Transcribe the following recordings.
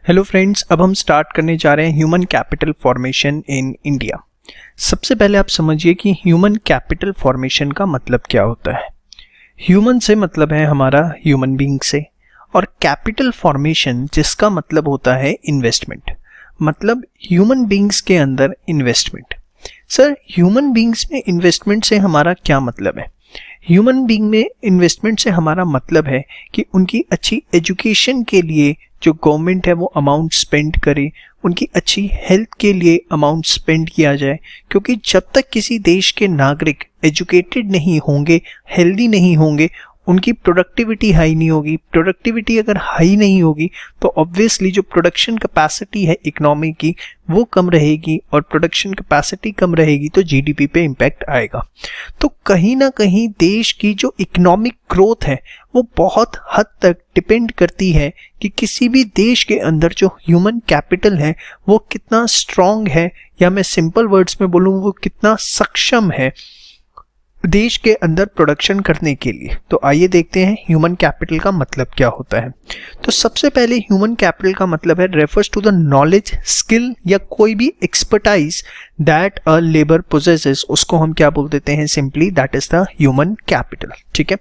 Hello friends, अब हम start करने जा रहे हैं human capital formation in India. सबसे पहले आप समझिए कि ह्यूमन कैपिटल फॉर्मेशन का मतलब क्या होता है। ह्यूमन से मतलब है हमारा ह्यूमन बीइंग से, और कैपिटल फॉर्मेशन जिसका मतलब होता है इन्वेस्टमेंट, मतलब ह्यूमन बीइंग्स के अंदर इन्वेस्टमेंट। सर, ह्यूमन बीइंग्स में इन्वेस्टमेंट से हमारा क्या मतलब है? ह्यूमन बीइंग में इन्वेस्टमेंट से हमारा मतलब है कि उनकी अच्छी एजुकेशन के लिए जो गवर्नमेंट है वो अमाउंट स्पेंड करे, उनकी अच्छी हेल्थ के लिए अमाउंट स्पेंड किया जाए, क्योंकि जब तक किसी देश के नागरिक एजुकेटेड नहीं होंगे, हेल्दी नहीं होंगे, उनकी प्रोडक्टिविटी हाई नहीं होगी। प्रोडक्टिविटी अगर हाई नहीं होगी तो ऑब्वियसली जो प्रोडक्शन कैपेसिटी है इकोनॉमी की वो कम रहेगी, और प्रोडक्शन कैपेसिटी कम रहेगी तो जीडीपी पे इम्पैक्ट आएगा। तो कहीं ना कहीं देश की जो इकोनॉमिक ग्रोथ है वो बहुत हद तक डिपेंड करती है कि किसी भी देश के अंदर जो ह्यूमन कैपिटल है वो कितना स्ट्रांग है, या मैं सिंपल वर्ड्स में बोलूँ वो कितना सक्षम है देश के अंदर प्रोडक्शन करने के लिए। तो आइए देखते हैं ह्यूमन कैपिटल का मतलब क्या होता है। तो सबसे पहले ह्यूमन कैपिटल का मतलब है refers to the knowledge, skill या कोई भी expertise that a labour possesses, उसको हम क्या बोल देते हैं simply, that is the human capital. ठीक है,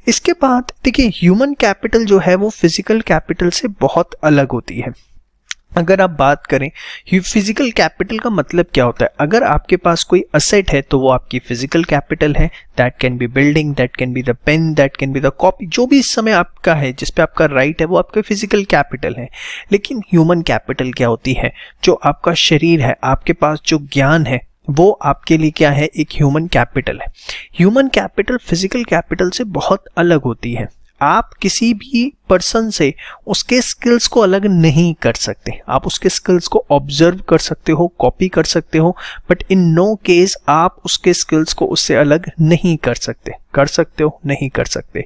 इसके बाद देखिए ह्यूमन कैपिटल जो है वो फिजिकल कैपिटल से बहुत अलग होती है। अगर आप बात करें फिजिकल कैपिटल का मतलब क्या होता है, अगर आपके पास कोई असेट है तो वो आपकी फिजिकल कैपिटल है। That can be building, that can be the pen, that can be the copy, जो भी इस समय आपका है, जिस पे आपका राइट है, वो आपका फिजिकल कैपिटल है। लेकिन ह्यूमन कैपिटल क्या होती है? जो आपका शरीर है, आपके पास जो ज्ञान है, वो आपके लिए क्या है? एक ह्यूमन कैपिटल है। ह्यूमन कैपिटल फिजिकल कैपिटल से बहुत अलग होती है। आप किसी भी पर्सन से उसके स्किल्स को अलग नहीं कर सकते। आप उसके स्किल्स को ऑब्जर्व कर सकते हो, कॉपी कर सकते हो, बट इन नो केस आप उसके स्किल्स को उससे अलग नहीं कर सकते। कर सकते हो? नहीं कर सकते।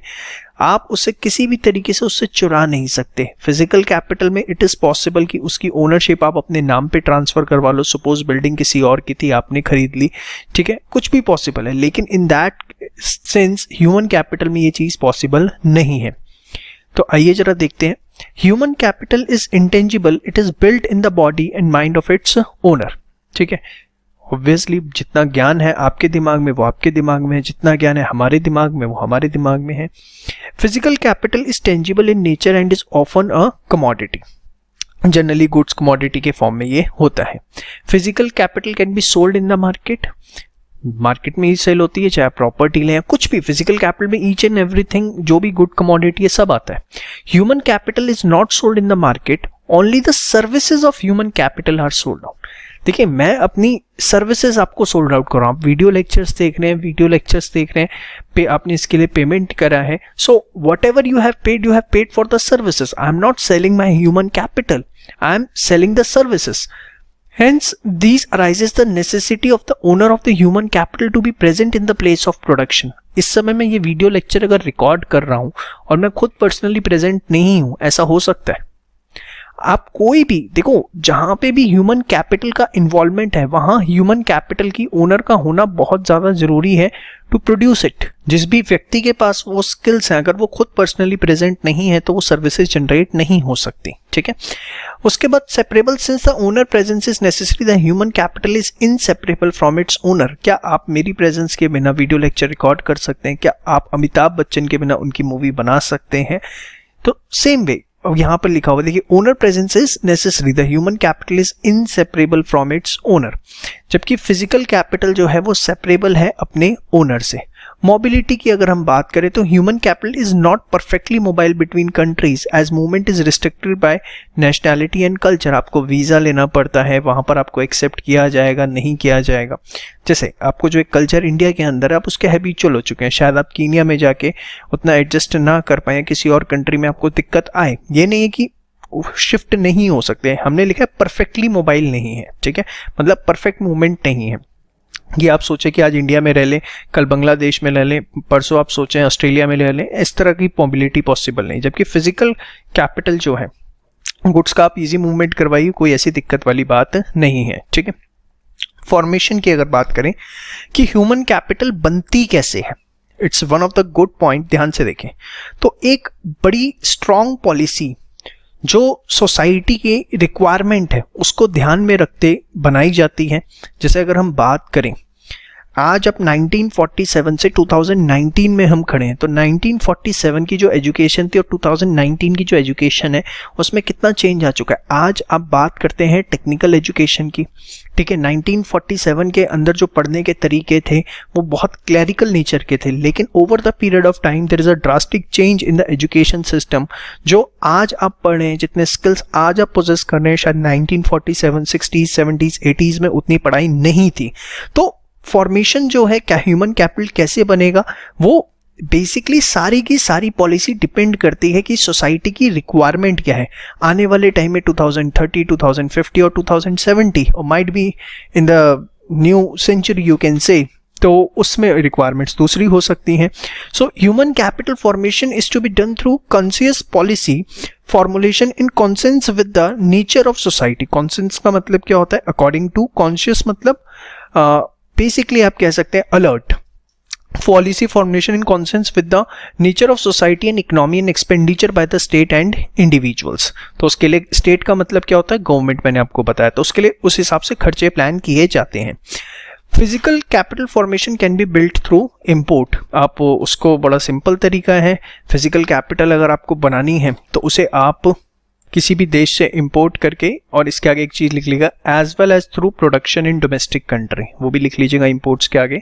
आप उसे किसी भी तरीके से उससे चुरा नहीं सकते। फिजिकल कैपिटल में इट इज पॉसिबल कि उसकी ओनरशिप आप अपने नाम पे ट्रांसफर करवा लो। सपोज बिल्डिंग किसी और की थी, आपने खरीद ली, ठीक है, कुछ भी पॉसिबल है। लेकिन in that sense human capital में ये चीज पॉसिबल नहीं है। तो आइए जरा देखते हैं। Human capital is intangible, it is built in the body and mind of its owner. ठीक है, ऑब्वियसली जितना ज्ञान है आपके दिमाग में वो आपके दिमाग में है, जितना ज्ञान है हमारे दिमाग में वो हमारे दिमाग में है। Physical capital is tangible in nature and is often a commodity. Generally goods commodity के फॉर्म में ये होता है। Physical capital can be sold in the market, market में ही सेल होती है, चाहे प्रॉपर्टी लें या कुछ भी। फिजिकल कैपिटल में ईच एंड एवरीथिंग जो भी गुड कमोडिटी है सब आता है। Human capital is not sold in the market, only the services of human capital R sold out. देखिए, मैं अपनी सर्विसेज आपको सोल्ड आउट कर रहा हूँ। आप वीडियो लेक्चर्स देख रहे हैं, आपने इसके लिए पेमेंट करा है। So what ever you have paid for the services. I am not selling my human capital, I am selling the services. Hence, these arises the necessity of the owner of the human capital to be present in the place of production. इस समय मैं ये video lecture अगर record कर रहा हूँ और मैं खुद पर्सनली प्रेजेंट नहीं हूँ, ऐसा हो सकता है। आप कोई भी देखो, जहां पे भी ह्यूमन कैपिटल का इन्वॉल्वमेंट है वहां ह्यूमन कैपिटल की ओनर का होना बहुत ज्यादा जरूरी है टू प्रोड्यूस इट। जिस भी व्यक्ति के पास वो स्किल्स हैं, अगर वो खुद पर्सनली प्रेजेंट नहीं है तो वो सर्विसेज जनरेट नहीं हो सकती। ठीक है, उसके बाद separable since the owner presence is necessary, the human capital is inseparable from its owner. क्या आप मेरी प्रेजेंस के बिना वीडियो लेक्चर रिकॉर्ड कर सकते हैं? क्या आप अमिताभ बच्चन के बिना उनकी मूवी बना सकते हैं? तो सेम वे अब यहां पर लिखा हुआ देखिए, owner presence is necessary, the human capital is inseparable from its owner. जबकि फिजिकल कैपिटल जो है वो सेपरेबल है अपने ओनर से। मोबिलिटी की अगर हम बात करें तो human capital is not perfectly mobile between countries as movement is restricted by nationality and culture. आपको वीजा लेना पड़ता है, वहां पर आपको एक्सेप्ट किया जाएगा नहीं किया जाएगा। जैसे आपको जो एक कल्चर इंडिया के अंदर है आप उसके हैबिचुअल हो चुके हैं, शायद आप कीनिया में जाके उतना एडजस्ट ना कर पाए, किसी और कंट्री में आपको दिक्कत आए। ये नहीं है कि शिफ्ट नहीं हो सकते, हमने लिखा है परफेक्टली मोबाइल नहीं है। ठीक है, मतलब परफेक्ट मूवमेंट नहीं है। ये आप सोचे कि आज इंडिया में रह लें, कल बांग्लादेश में रह लें, परसों आप सोचें ऑस्ट्रेलिया में रह लें, इस तरह की मोबिलिटी पॉसिबल नहीं। जबकि फिजिकल कैपिटल जो है, गुड्स का आप इजी मूवमेंट करवाइए, कोई ऐसी दिक्कत वाली बात नहीं है। ठीक है, फॉर्मेशन की अगर बात करें कि ह्यूमन कैपिटल बनती कैसे है, it's one of the good point, ध्यान से देखें। तो एक बड़ी स्ट्रॉन्ग पॉलिसी जो सोसाइटी की रिक्वायरमेंट है उसको ध्यान में रखते बनाई जाती है। जैसे अगर हम बात करें आज अब 1947 से 2019 में हम खड़े हैं, तो 1947 की जो एजुकेशन थी और 2019 की जो एजुकेशन है उसमें कितना चेंज आ चुका है। आज आप बात करते हैं टेक्निकल एजुकेशन की, ठीक है। 1947 के अंदर जो पढ़ने के तरीके थे वो बहुत क्लैरिकल नेचर के थे, लेकिन over the period of time there is a drastic change in the education system. जो आज आप पढ़ रहे हैं, जितने स्किल्स आज आप पोजेस कर रहे हैं, शायद 1947, 60s, 70s, 80s में उतनी पढ़ाई नहीं थी। तो फॉर्मेशन जो है क्या ह्यूमन कैपिटल कैसे बनेगा, वो बेसिकली सारी की सारी पॉलिसी डिपेंड करती है कि सोसाइटी की रिक्वायरमेंट क्या है आने वाले टाइम में 2030, 2050 और 2070 और might be in the new century you can say, तो उसमें रिक्वायरमेंट्स दूसरी हो सकती हैं। So human capital formation is to be done through conscious policy formulation in consonance with the nature of society. Consonance का मतलब क्या होता है, अकॉर्डिंग टू, कॉन्शियस मतलब बेसिकली आप कह सकते हैं alert. Policy formulation in consonance with the nature of society and economy and expenditure by the state and individuals. तो उसके लिए स्टेट का मतलब क्या होता है, गवर्नमेंट, मैंने आपको बताया। तो उसके लिए उस हिसाब से खर्चे प्लान किए जाते हैं। Physical capital formation can be built through import. आप उसको, बड़ा सिंपल तरीका है, फिजिकल कैपिटल अगर आपको बनानी है तो उसे आप किसी भी देश से इंपोर्ट करके, और इसके आगे एक चीज लिख लीजिएगा, as well as through production in domestic country, वो भी लिख लीजिएगा इंपोर्ट्स के आगे,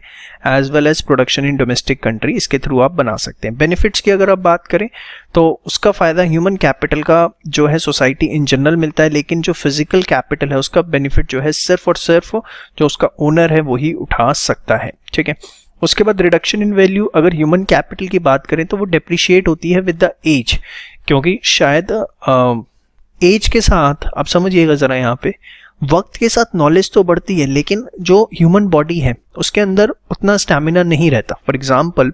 as well as production in domestic country, इसके थ्रू आप बना सकते हैं। बेनिफिट्स की अगर आप बात करें तो उसका फायदा ह्यूमन कैपिटल का जो है सोसाइटी इन जनरल मिलता है, लेकिन जो फिजिकल कैपिटल है उसका बेनिफिट जो है सिर्फ और सिर्फ जो उसका ओनर है वही उठा सकता है, ठीक है। उसके बाद रिडक्शन इन वैल्यू, अगर ह्यूमन कैपिटल की बात करें तो वो डेप्रिशिएट होती है विद द एज, क्योंकि शायद एज के साथ, आप समझिएगा जरा यहाँ पे, वक्त के साथ नॉलेज तो बढ़ती है लेकिन जो ह्यूमन बॉडी है उसके अंदर उतना स्टैमिना नहीं रहता। फॉर एग्जांपल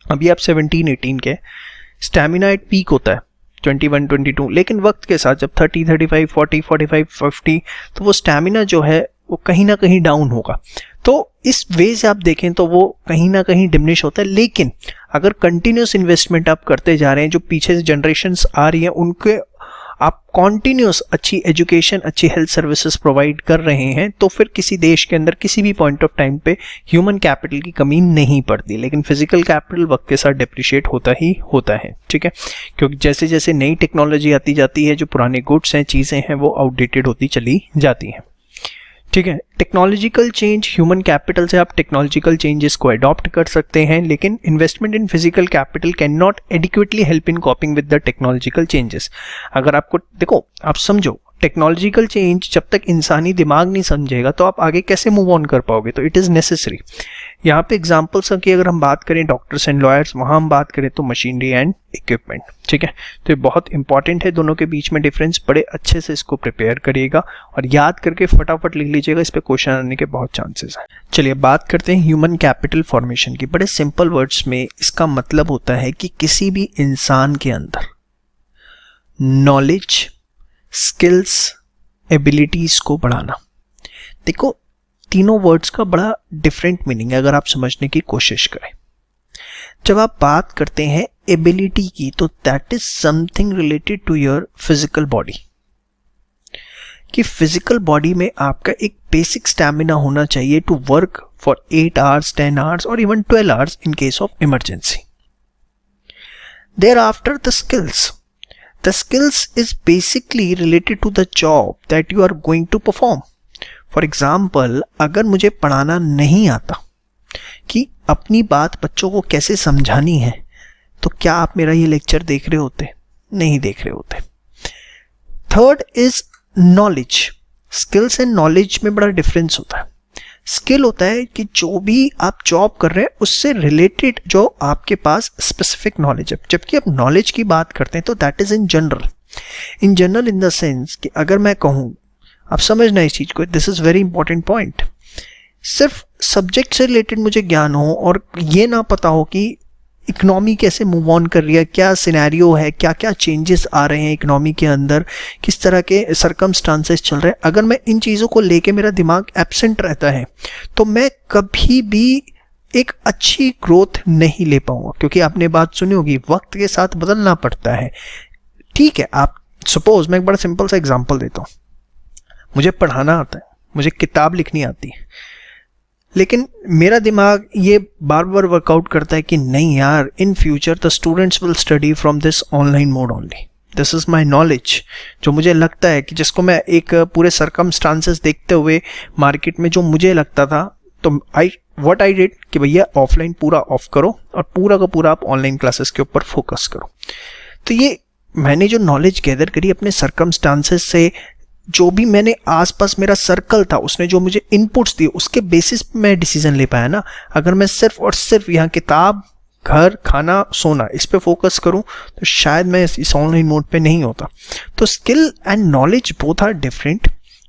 अभी आप 17-18 के, स्टैमिना एट पीक होता है 21-22, लेकिन वक्त के साथ जब 30, 35, 40, 45, 50, तो वो स्टैमिना जो है वो कहीं ना कहीं डाउन होगा। तो इस वे से आप देखें तो वो कहीं ना कहीं डिमिनिश होता है। लेकिन अगर कंटिन्यूस इन्वेस्टमेंट आप करते जा रहे हैं, जो पीछे से जनरेशन्स आ रही हैं उनके आप कॉन्टिन्यूस अच्छी एजुकेशन, अच्छी हेल्थ सर्विसेज प्रोवाइड कर रहे हैं, तो फिर किसी देश के अंदर किसी भी पॉइंट ऑफ टाइम पे ह्यूमन कैपिटल की कमी नहीं पड़ती। लेकिन फिजिकल कैपिटल वक्त के साथ डेप्रिशिएट होता ही होता है, ठीक है, क्योंकि जैसे जैसे नई टेक्नोलॉजी आती जाती है, जो पुराने गुड्स हैं, चीज़ें हैं, वो आउटडेटेड होती चली जाती हैं, ठीक है। टेक्नोलॉजिकल चेंज, ह्यूमन कैपिटल से आप टेक्नोलॉजिकल चेंजेस को अडॉप्ट कर सकते हैं, लेकिन investment in physical capital can not adequately help in कॉपिंग with the technological changes. अगर आपको, देखो आप समझो, टेक्नोलॉजिकल चेंज जब तक इंसानी दिमाग नहीं समझेगा तो आप आगे कैसे मूव ऑन कर पाओगे, तो इट इज़ नेसेसरी। यहाँ पे एग्जाम्पल्स की अगर हम बात करें डॉक्टर्स एंड लॉयर्स, वहाँ हम बात करें तो मशीनरी एंड इक्विपमेंट, ठीक है। तो ये बहुत इंपॉर्टेंट है, दोनों के बीच में डिफरेंस, बड़े अच्छे से इसको प्रिपेयर करिएगा और याद करके फटाफट लिख लीजिएगा, इस पे क्वेश्चन आने के बहुत चांसेस हैं। चलिए बात करते हैं ह्यूमन कैपिटल फॉर्मेशन की। बड़े सिंपल वर्ड्स में इसका मतलब होता है कि किसी भी इंसान के अंदर नॉलेज, स्किल्स, एबिलिटीज को बढ़ाना। देखो तीनों वर्ड्स का बड़ा डिफरेंट मीनिंग है अगर आप समझने की कोशिश करें। जब आप बात करते हैं एबिलिटी की, तो that is something related to your physical body, कि फिजिकल बॉडी में आपका एक बेसिक स्टैमिना होना चाहिए to work for 8 hours, 10 hours और even 12 hours in case of emergency. Thereafter the skills, the skills is basically related to the job that you are going to perform. For example, अगर मुझे पढ़ाना नहीं आता कि अपनी बात बच्चों को कैसे समझानी है, तो क्या आप मेरा ये लेक्चर देख रहे होते? नहीं देख रहे होते। Third is knowledge. Skills and knowledge में बड़ा डिफरेंस होता है। स्किल होता है कि जो भी आप जॉब कर रहे हैं उससे रिलेटेड जो आपके पास स्पेसिफिक नॉलेज है, जबकि आप नॉलेज की बात करते हैं तो that is in general. In general in the sense कि अगर मैं कहूँ, आप समझना इस चीज को, this is very important point, सिर्फ सब्जेक्ट से रिलेटेड मुझे ज्ञान हो और ये ना पता हो कि इकोनॉमी कैसे मूव ऑन कर रही है, क्या सिनेरियो है, क्या क्या चेंजेस आ रहे हैं इकोनॉमी के अंदर, किस तरह के सर्कमस्टांसेस चल रहे हैं, अगर मैं इन चीज़ों को लेके मेरा दिमाग एब्सेंट रहता है तो मैं कभी भी एक अच्छी ग्रोथ नहीं ले पाऊंगा। क्योंकि आपने बात सुनी होगी, वक्त के साथ बदलना पड़ता है। ठीक है, आप सपोज मैं एक बड़ा सिंपल सा एग्जांपल देता हूँ, मुझे पढ़ाना आता है, मुझे किताब लिखनी आती है, लेकिन मेरा दिमाग ये बार बार वर्कआउट करता है कि नहीं यार, in future the students will study from this online mode only, this is my knowledge. जो मुझे लगता है कि जिसको मैं एक पूरे सरकमस्टांसेस देखते हुए मार्केट में जो मुझे लगता था, तो व्हाट आई डिड कि भैया ऑफलाइन पूरा ऑफ करो और पूरा का पूरा आप ऑनलाइन क्लासेस के ऊपर फोकस करो। तो ये मैंने जो नॉलेज गैदर करी अपने सरकमस्टांसेस से, जो भी मैंने आसपास मेरा सर्कल था उसने जो मुझे इनपुट्स दिए, उसके बेसिस पे मैं डिसीजन ले पाया ना। अगर मैं सिर्फ और सिर्फ यहाँ किताब, घर, खाना, सोना इस पे फोकस करूँ तो शायद मैं इस ऑनलाइन मोड पे नहीं होता। तो skill and knowledge both are different,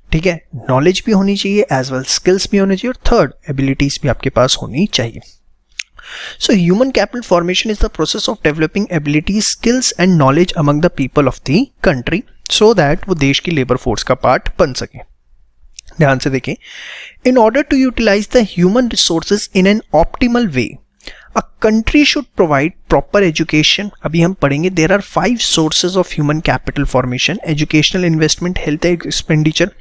ठीक है। नॉलेज भी होनी चाहिए एज वेल स्किल्स भी होनी चाहिए, और थर्ड एबिलिटीज भी आपके पास होनी चाहिए। So human capital formation is the process of developing abilities, skills and knowledge among the people of the country so that वो देश की लेबर फोर्स का पार्ट बन सके। ध्यान से देखें, in order to utilize the human resources in an optimal way, a country should provide proper education। अभी हम पढ़ेंगे there are 5 sources of human capital formation: educational investment, health expenditure,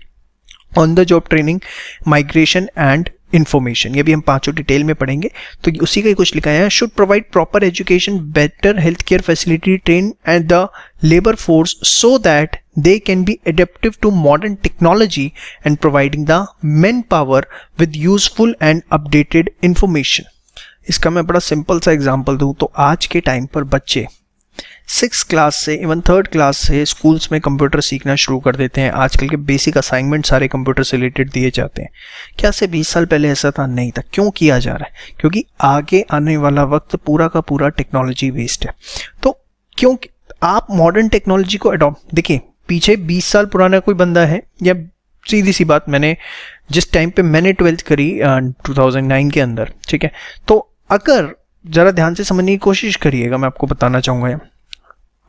on the job training, migration and information. ये भी हम पांचों detail में पढ़ेंगे। तो उसी का ही कुछ लिखा है, should provide proper education, better health care facility, train and the labour force so that they can be adaptive to modern technology and providing the manpower with useful and updated information. इसका मैं बड़ा simple सा example दूं तो आज के time पर बच्चे 6th क्लास से इवन 3rd क्लास से स्कूल्स में कंप्यूटर सीखना शुरू कर देते हैं। आजकल के बेसिक असाइनमेंट सारे कंप्यूटर से रिलेटेड दिए जाते हैं। क्या से 20 साल पहले ऐसा था? नहीं था। क्यों किया जा रहा है? क्योंकि आगे आने वाला वक्त पूरा का पूरा टेक्नोलॉजी बेस्ड है। तो क्यों आप मॉडर्न टेक्नोलॉजी को अडॉप्ट, देखिए पीछे 20 साल पुराना कोई बंदा है, या सीधी सी बात, मैंने जिस टाइम पे मैंने 12th करी 2009 के अंदर, ठीक है, तो अगर जरा ध्यान से समझने की कोशिश करिएगा, मैं आपको बताना चाहूँगा,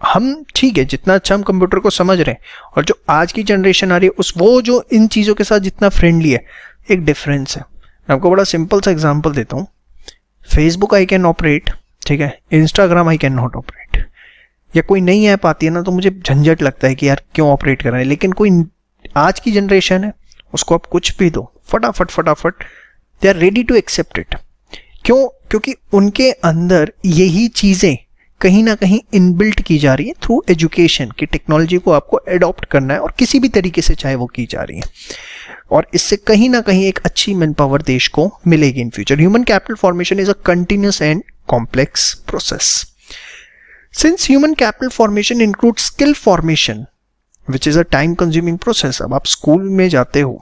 हम ठीक है जितना अच्छा हम कंप्यूटर को समझ रहे हैं, और जो आज की जनरेशन आ रही है उस वो जो इन चीज़ों के साथ जितना फ्रेंडली है, एक डिफरेंस है। मैं आपको बड़ा सिंपल सा एग्जांपल देता हूँ। फेसबुक आई कैन ऑपरेट, ठीक है, Instagram I can not operate, या कोई नई ऐप आती है ना तो मुझे झंझट लगता है कि यार क्यों ऑपरेट कर रहे हैं। लेकिन कोई आज की जनरेशन है, उसको आप कुछ भी दो, फटाफट they are ready to accept it. क्यों? क्योंकि उनके अंदर यही चीज़ें कहीं ना कहीं इनबिल्ट की जा रही है थ्रू एजुकेशन, कि टेक्नोलॉजी को आपको एडॉप्ट करना है और किसी भी तरीके से चाहे वो की जा रही है, और इससे कहीं ना कहीं एक अच्छी मैन पावर देश को मिलेगी in future. Human capital formation is a continuous and complex process. Since human capital formation include skill formation which is a time consuming process. अब आप स्कूल में जाते हो,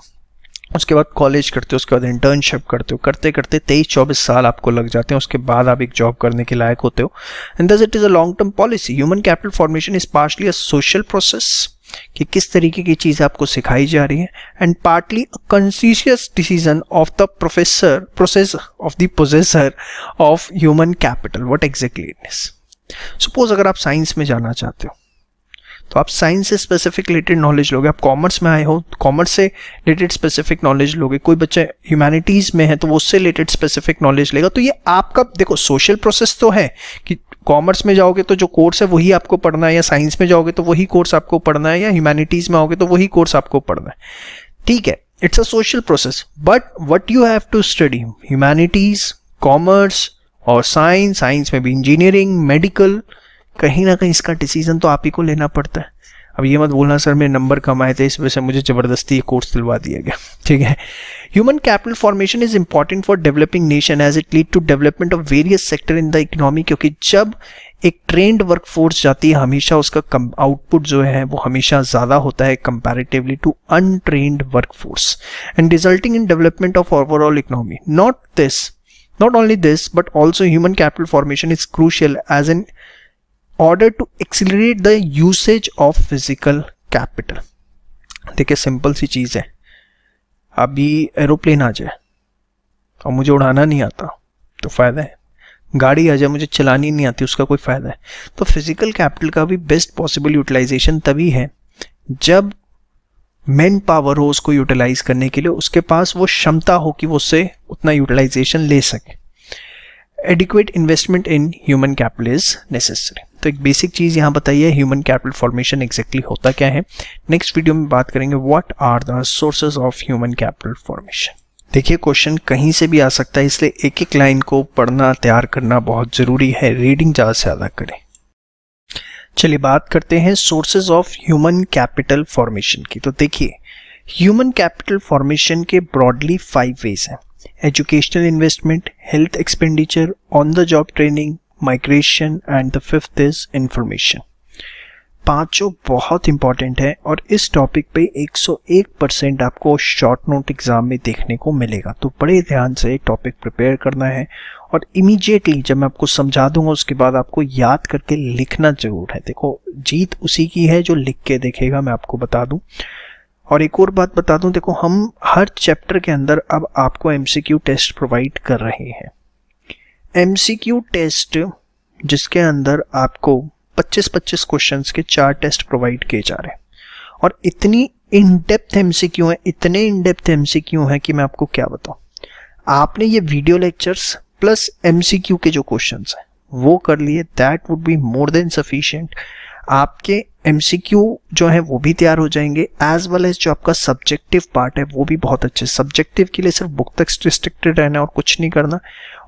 उसके बाद कॉलेज करते हो, उसके बाद इंटर्नशिप करते हो, करते करते 23-24 साल आपको लग जाते हैं, उसके बाद आप एक जॉब करने के लायक होते हो। And thus it is a long term policy. Human capital formation is partly a social process, कि किस तरीके की चीज़ आपको सिखाई जा रही है, and partly a conscious decision of the process of the possessor of human capital, what exactly it is. Suppose अगर आप साइंस में जाना चाहते हो तो आप साइंस से स्पेसिफिक रिलेटेड नॉलेज लोगे। आप कॉमर्स में आए हो, कॉमर्स से रिलेटेड स्पेसिफिक नॉलेज लोगे। कोई बच्चा ह्यूमैनिटीज़ में है तो वो उससे रिलेटेड स्पेसिफिक नॉलेज लेगा। तो ये आपका देखो सोशल प्रोसेस तो है कि कॉमर्स में जाओगे तो जो कोर्स है वही आपको पढ़ना है, या साइंस में जाओगे तो वही कोर्स आपको पढ़ना है, या ह्यूमैनिटीज़ में आओगे तो वही कोर्स आपको पढ़ना है, ठीक है। It's a social process, but what you have to study humanities, commerce और साइंस में भी इंजीनियरिंग, मेडिकल, कहीं ना कहीं इसका डिसीजन तो आप ही को लेना पड़ता है। अब ये मत बोलना सर मेरे नंबर कम आए थे इस वजह से मुझे ज़बरदस्ती ये कोर्स दिलवा दिया गया, ठीक है। Human capital formation is important for developing nation as it lead to development of various sector in the economy, क्योंकि जब एक ट्रेंड वर्कफोर्स जाती है हमेशा उसका आउटपुट जो है वो हमेशा ज़्यादा होता है comparatively to untrained workforce, and resulting in development of overall economy. Not only this, but also human capital formation is crucial as an order to accelerate the usage of physical capital। देखिए simple सी चीज़ है, अभी aeroplane आ जाए और मुझे उड़ाना नहीं आता तो फ़ायदा है, गाड़ी आ जाए मुझे चलानी नहीं आती उसका कोई फ़ायदा है। तो फिजिकल कैपिटल का भी बेस्ट पॉसिबल यूटिलाइजेशन तभी है जब मैन पावर हो उसको यूटिलाइज करने के लिए, उसके पास वो क्षमता हो कि वो उससे उतना यूटिलाइजेशन ले सके। Adequate investment in human capital is necessary. तो एक बेसिक चीज़ यहाँ बताइए, ह्यूमन कैपिटल फॉर्मेशन एग्जैक्टली होता क्या है। नेक्स्ट वीडियो में बात करेंगे what are the sources of human capital formation. देखिए क्वेश्चन कहीं से भी आ सकता है, इसलिए एक एक लाइन को पढ़ना तैयार करना बहुत ज़रूरी है, रीडिंग ज़्यादा से ज़्यादा करें। चलिए बात करते हैं sources of human capital formation की। तो देखिए ह्यूमन कैपिटल फॉर्मेशन के ब्रॉडली 5 वेज हैं। Educational investment, health expenditure, on the job training, migration and the 5th is information. पांचों बहुत इंपॉर्टेंट है और इस टॉपिक पे 101% आपको शॉर्ट नोट एग्जाम में देखने को मिलेगा। तो बड़े ध्यान से टॉपिक प्रिपेयर करना है और इमीडिएटली जब मैं आपको समझा दूंगा उसके बाद आपको याद करके लिखना जरूर है। देखो जीत उसी की है जो लिख के देखेगा, मैं आपको बता दूं। और एक और बात बता दूं, देखो हम हर चैप्टर के अंदर अब आपको एमसीक्यू टेस्ट प्रोवाइड कर रहे हैं। एमसीक्यू टेस्ट जिसके अंदर आपको 25-25 क्वेश्चंस के 4 टेस्ट प्रोवाइड किए जा रहे हैं और इतनी इन डेप्थ एमसीक्यू है, इतने इन डेप्थ एमसीक्यू है कि मैं आपको क्या बताऊं। आपने ये वीडियो लेक्चर्स प्लस एमसीक्यू के जो क्वेश्चंस हैं वो कर लिए, that would be more than sufficient. आपके एमसीक्यू जो है वो भी तैयार हो जाएंगे, एज वेल एज जो आपका सब्जेक्टिव पार्ट है वो भी बहुत अच्छे। सब्जेक्टिव के लिए सिर्फ बुक तक रिस्ट्रिक्टेड रहना और कुछ नहीं करना,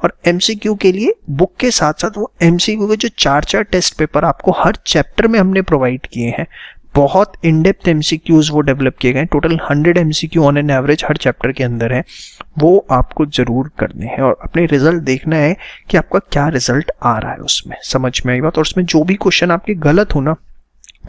और एमसीक्यू के लिए बुक के साथ साथ वो एमसीक्यू के जो 4 टेस्ट पेपर आपको हर चैप्टर में हमने प्रोवाइड किए हैं, बहुत इन डेप्थ एमसीक्यूज वो डेवलप किए गए। Total 100 MCQ on an average her chapter के अंदर है, वो आपको जरूर करने हैं और अपने रिजल्ट देखना है कि आपका क्या रिजल्ट आ रहा है उसमें, समझ में आई बात। और उसमें जो भी क्वेश्चन आपके गलत हो ना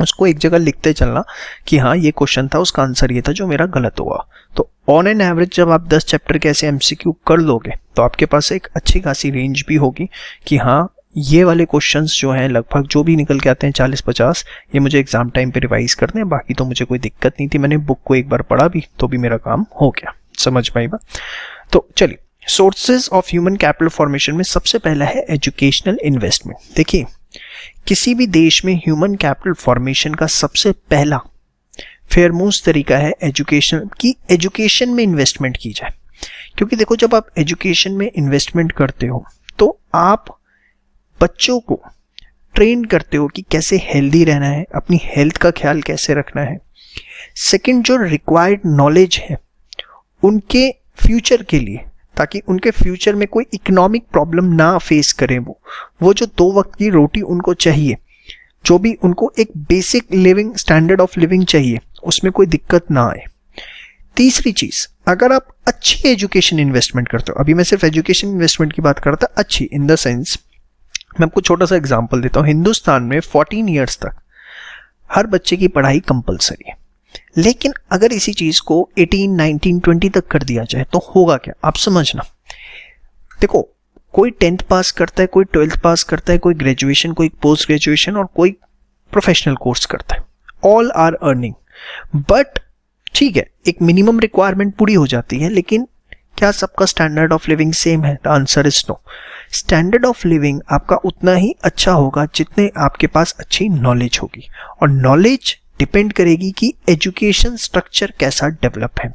उसको एक जगह लिखते चलना कि हाँ ये क्वेश्चन था, उसका आंसर ये था जो मेरा गलत हुआ। तो ऑन एन एवरेज जब आप 10 चैप्टर के ऐसे एमसीक्यू कर लोगे तो आपके पास एक अच्छी खासी रेंज भी होगी कि हाँ ये वाले क्वेश्चंस जो हैं लगभग जो भी निकल के आते हैं 40-50 ये मुझे एग्जाम टाइम पे रिवाइज करने हैं। बाकी तो मुझे कोई दिक्कत नहीं थी, मैंने बुक को एक बार पढ़ा भी तो भी मेरा काम हो गया, समझ में आई बात। तो चलिए sources of human capital formation में सबसे पहला है एजुकेशनल इन्वेस्टमेंट। देखिए किसी भी देश में ह्यूमन कैपिटल फॉर्मेशन का सबसे पहला फेयरमोस्ट तरीका है एजुकेशन की, एजुकेशन में इन्वेस्टमेंट की जाए। क्योंकि देखो जब आप एजुकेशन में इन्वेस्टमेंट करते हो तो आप बच्चों को ट्रेन करते हो कि कैसे हेल्दी रहना है, अपनी हेल्थ का ख्याल कैसे रखना है। सेकंड जो रिक्वायर्ड नॉलेज है उनके फ्यूचर के लिए, ताकि उनके फ्यूचर में कोई इकोनॉमिक प्रॉब्लम ना फेस करें, वो जो 2 वक्त की रोटी उनको चाहिए, जो भी उनको एक basic living standard of living चाहिए, उसमें कोई दिक्कत ना आए। तीसरी चीज, अगर आप अच्छी एजुकेशन इन्वेस्टमेंट करते हो, अभी मैं सिर्फ एजुकेशन इन्वेस्टमेंट की बात कर रहा था, अच्छी इन द सेंस, मैं आपको छोटा सा एग्जांपल देता हूँ। हिंदुस्तान में 14 ईयर्स तक हर बच्चे की पढ़ाई कंपलसरी है, लेकिन अगर इसी चीज को 18, 19, 20 तक कर दिया जाए तो होगा क्या, आप समझना। देखो कोई 10th पास करता है, कोई 12th पास करता है, कोई ग्रेजुएशन, कोई पोस्ट ग्रेजुएशन और कोई प्रोफेशनल कोर्स करता है, ऑल आर अर्निंग। बट ठीक है एक मिनिमम रिक्वायरमेंट पूरी हो जाती है, लेकिन क्या सबका स्टैंडर्ड ऑफ लिविंग सेम है? The answer is no. Standard of living आपका उतना ही अच्छा होगा जितने आपके पास अच्छी नॉलेज होगी, और नॉलेज डिपेंड करेगी कि एजुकेशन स्ट्रक्चर कैसा डेवलप है।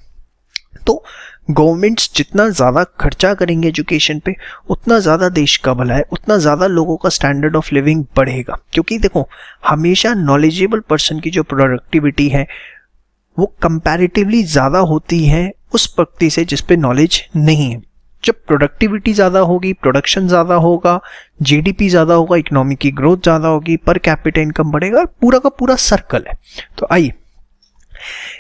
तो गवर्नमेंट्स जितना ज़्यादा खर्चा करेंगे एजुकेशन पे उतना ज़्यादा देश का भला है, उतना ज़्यादा लोगों का स्टैंडर्ड ऑफ लिविंग बढ़ेगा। क्योंकि देखो हमेशा नॉलेजेबल पर्सन की जो प्रोडक्टिविटी है वो कंपैरेटिवली ज़्यादा होती है उस व्यक्ति से जिस पे नॉलेज नहीं है। जब प्रोडक्टिविटी ज़्यादा होगी, प्रोडक्शन ज़्यादा होगा, जीडीपी ज़्यादा होगा, इकोनॉमी की ग्रोथ ज़्यादा होगी, पर कैपिटा इनकम बढ़ेगा, पूरा का पूरा सर्कल है। तो आइए,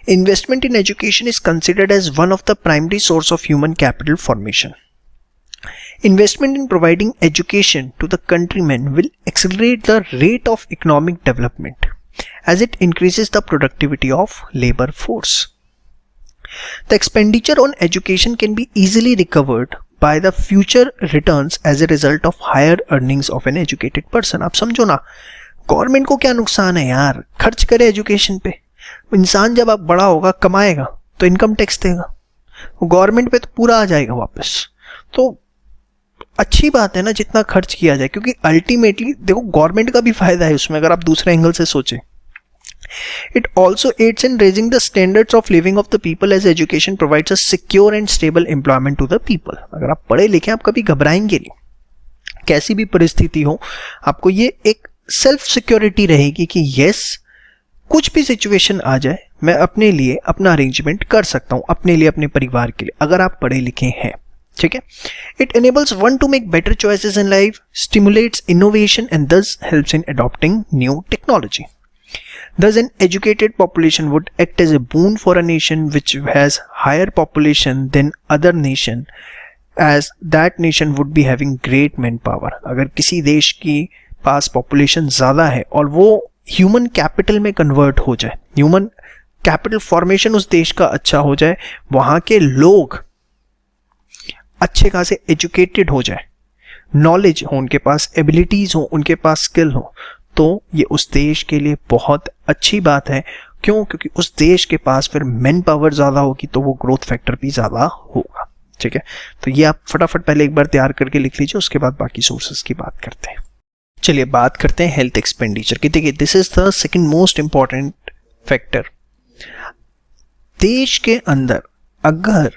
investment in education is considered as one of the primary source of human capital formation. Investment in providing education to the countrymen will accelerate the rate of economic development as it increases the productivity of labor force. The expenditure on education can be easily recovered by the future returns as a result of higher earnings of an educated person. आप समझो ना, government को क्या नुकसान है यार, खर्च करे एजुकेशन पे। इंसान जब आप बड़ा होगा कमाएगा तो इनकम टैक्स देगा, गवर्नमेंट पे तो पूरा आ जाएगा वापस। तो अच्छी बात है ना जितना खर्च किया जाए, क्योंकि अल्टीमेटली देखो गवर्नमेंट का भी फायदा है उसमें अगर आप दूसरे एंगल से सोचें। It also aids in raising the standards of living of the people as education provides a secure and stable employment to the people. अगर आप पढ़े लिखे आप कभी घबराएंगे नहीं, कैसी भी परिस्थिति हो आपको ये एक सेल्फ सिक्योरिटी रहेगी कि यस, कुछ भी सिचुएशन आ जाए मैं अपने लिए अपना अरेंजमेंट कर सकता हूं, अपने लिए, अपने परिवार के लिए, अगर आप पढ़े लिखे हैं। ठीक है। It enables one two make better choices in life, stimulates innovation and thus helps in adopting new technology. Thus an educated population would act as a boon for a nation which has higher population than other nation, as that nation would be having great manpower. अगर किसी देश की पास population ज़्यादा है और वो human capital में convert हो जाए, ह्यूमन कैपिटल फॉर्मेशन उस देश का अच्छा हो जाए, वहाँ के लोग अच्छे खासे एजुकेटेड हो जाए, नॉलेज हो उनके पास, एबिलिटीज़ हो उनके पास, स्किल हो, तो ये उस देश के लिए बहुत अच्छी बात है। क्यों? क्योंकि उस देश के पास फिर मैन पावर ज़्यादा होगी तो वो ग्रोथ फैक्टर भी ज़्यादा होगा। ठीक है। तो ये आप फटाफट पहले एक बार तैयार करके लिख लीजिए, उसके बाद बाकी सोर्सेज की बात करते हैं। चलिए बात करते हैं हेल्थ एक्सपेंडिचर की। देखिए, this is the second most important factor. देश के अंदर अगर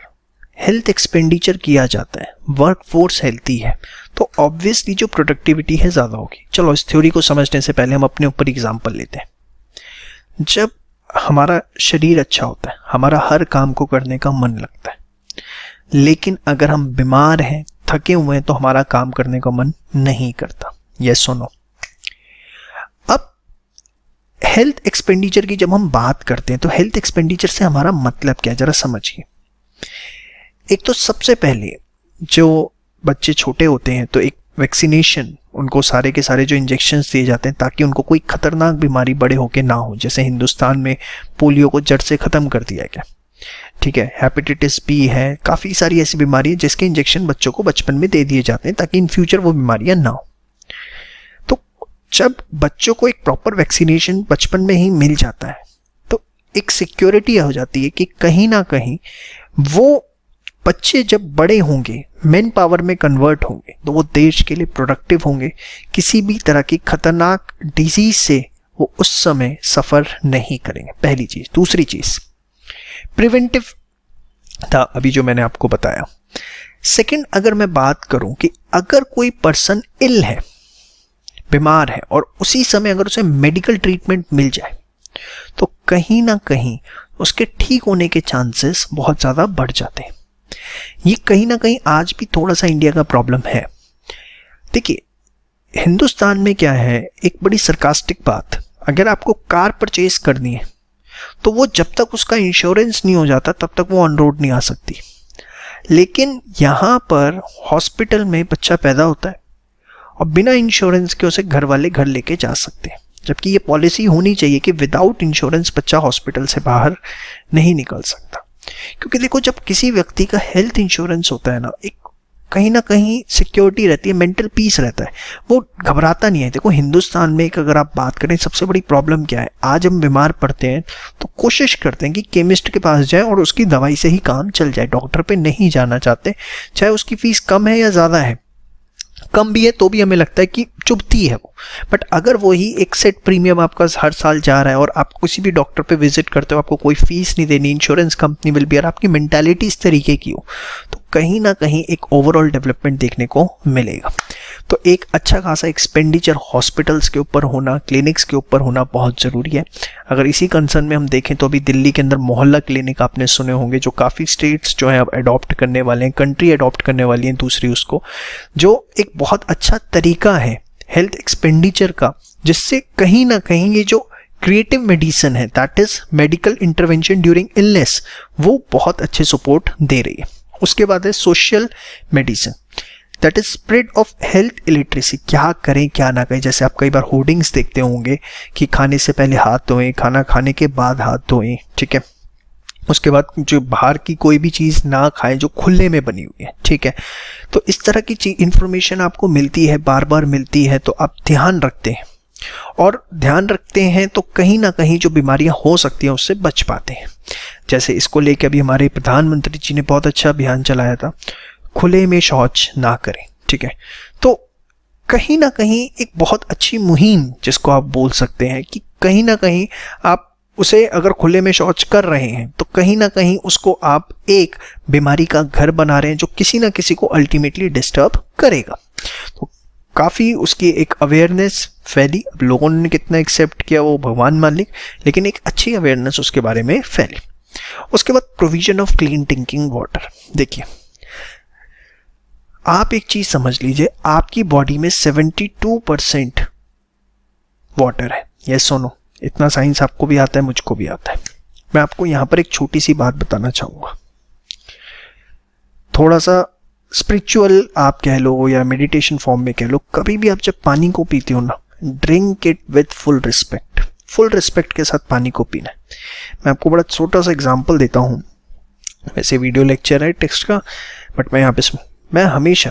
हेल्थ एक्सपेंडिचर किया जाता है, वर्क फोर्स हेल्थी है, तो ऑब्वियसली जो प्रोडक्टिविटी है ज़्यादा होगी। चलो इस थ्योरी को समझने से पहले हम अपने ऊपर एग्जांपल लेते हैं। जब हमारा शरीर अच्छा होता है, हमारा हर काम को करने का मन लगता है, लेकिन अगर हम बीमार हैं, थके हुए हैं, तो हमारा काम करने का मन नहीं करता। यस और नो? अब हेल्थ एक्सपेंडिचर की जब हम बात करते हैं तो हेल्थ एक्सपेंडिचर से हमारा मतलब क्या है, जरा समझिए। एक तो सबसे पहले जो बच्चे छोटे होते हैं तो एक वैक्सीनेशन, उनको सारे के सारे जो इंजेक्शंस दिए जाते हैं ताकि उनको कोई खतरनाक बीमारी बड़े होके ना हो। जैसे हिंदुस्तान में पोलियो को जड़ से ख़त्म कर दिया गया। ठीक है। हेपेटाइटिस बी है, काफ़ी सारी ऐसी बीमारी है जिसके इंजेक्शन बच्चों को बचपन में दे दिए जाते हैं ताकि इन फ्यूचर वो बीमारियां ना हो। तो जब बच्चों को एक प्रॉपर वैक्सीनेशन बचपन में ही मिल जाता है तो एक सिक्योरिटी हो जाती है कि कहीं ना कहीं वो बच्चे जब बड़े होंगे, मैन पावर में कन्वर्ट होंगे, तो वो देश के लिए प्रोडक्टिव होंगे, किसी भी तरह की खतरनाक डिजीज से वो उस समय सफ़र नहीं करेंगे। पहली चीज़। दूसरी चीज़, प्रिवेंटिव था अभी जो मैंने आपको बताया। सेकंड, अगर मैं बात करूं कि अगर कोई पर्सन इल है, बीमार है, और उसी समय अगर उसे मेडिकल ट्रीटमेंट मिल जाए तो कहीं ना कहीं उसके ठीक होने के चांसेस बहुत ज़्यादा बढ़ जाते हैं। ये कहीं ना कहीं आज भी थोड़ा सा इंडिया का प्रॉब्लम है। देखिए, हिंदुस्तान में क्या है, एक बड़ी सरकास्टिक बात, अगर आपको कार परचेज करनी है तो वो जब तक उसका इंश्योरेंस नहीं हो जाता तब तक वो ऑन रोड नहीं आ सकती। लेकिन यहाँ पर हॉस्पिटल में बच्चा पैदा होता है और बिना इंश्योरेंस के उसे घर वाले घर लेके जा सकते हैं, जबकि ये पॉलिसी होनी चाहिए कि विदाउट इंश्योरेंस बच्चा हॉस्पिटल से बाहर नहीं निकल सकता। क्योंकि देखो, जब किसी व्यक्ति का हेल्थ इंश्योरेंस होता है ना, एक कहीं ना कहीं सिक्योरिटी रहती है, मेंटल पीस रहता है, वो घबराता नहीं है। देखो, हिंदुस्तान में एक अगर आप बात करें, सबसे बड़ी प्रॉब्लम क्या है, आज हम बीमार पड़ते हैं तो कोशिश करते हैं कि केमिस्ट के पास जाएं और उसकी दवाई से ही काम चल जाए, डॉक्टर पे नहीं जाना चाहते, चाहे उसकी फीस कम है या ज़्यादा है। कम भी है तो भी हमें लगता है कि चुभती है वो, बट अगर वही एक सेट प्रीमियम आपका हर साल जा रहा है और आप किसी भी डॉक्टर पे विजिट करते हो, आपको कोई फीस नहीं देनी, इंश्योरेंस कंपनी विल बी, और आपकी मेंटालिटी इस तरीके की हो, तो कहीं ना कहीं एक ओवरऑल डेवलपमेंट देखने को मिलेगा। तो एक अच्छा खासा एक्सपेंडिचर हॉस्पिटल्स के ऊपर होना, क्लिनिक्स के ऊपर होना बहुत ज़रूरी है। अगर इसी कंसर्न में हम देखें तो अभी दिल्ली के अंदर मोहल्ला क्लिनिक आपने सुने होंगे, जो काफ़ी स्टेट्स जो है अब अडॉप्ट करने वाले हैं, कंट्री अडॉप्ट करने वाली हैं दूसरी उसको, जो एक बहुत अच्छा तरीका है हेल्थ एक्सपेंडिचर का, जिससे कहीं ना कहीं ये जो क्रिएटिव मेडिसिन है, that is medical intervention during illness, वो बहुत अच्छे सपोर्ट दे रही है। उसके बाद है social medicine, that is spread of health illiteracy, क्या करें क्या ना करें। जैसे आप कई बार होर्डिंग्स देखते होंगे कि खाने से पहले हाथ धोएं, खाना खाने के बाद हाथ धोएं, ठीक है। उसके बाद जो बाहर की कोई भी चीज़ ना खाएं जो खुले में बनी हुई है, ठीक है। तो इस तरह की इंफॉर्मेशन आपको मिलती है, बार बार मिलती है, तो आप ध्यान रखते हैं, और ध्यान रखते हैं तो कहीं ना कहीं जो बीमारियां हो सकती हैं उससे बच पाते हैं। जैसे इसको लेकर अभी हमारे प्रधानमंत्री जी ने बहुत अच्छा अभियान चलाया था, खुले में शौच ना करें, ठीक है। तो कहीं ना कहीं एक बहुत अच्छी मुहिम जिसको आप बोल सकते हैं कि कहीं ना कहीं आप उसे अगर खुले में शौच कर रहे हैं तो कहीं ना कहीं उसको आप एक बीमारी का घर बना रहे हैं जो किसी ना किसी को अल्टीमेटली डिस्टर्ब करेगा। तो काफ़ी उसकी एक अवेयरनेस फैली। अब लोगों ने कितना एक्सेप्ट किया वो भगवान मालिक, लेकिन एक अच्छी अवेयरनेस उसके बारे में फैली। उसके बाद provision of clean drinking water. देखिए, आप एक चीज़ समझ लीजिए, आपकी बॉडी में 72% वाटर है। यस और नो, इतना साइंस आपको भी आता है, मुझको भी आता है। मैं आपको यहाँ पर एक छोटी सी बात बताना चाहूँगा, थोड़ा सा स्पिरिचुअल आप कह लो या मेडिटेशन फॉर्म में कह लो। कभी भी आप जब पानी को पीते हो ना, drink it with full respect के साथ पानी को पीना है। मैं आपको बड़ा छोटा सा एग्जांपल देता हूँ, वैसे वीडियो लेक्चर है टेक्स्ट का, बट मैं यहाँ पे मैं हमेशा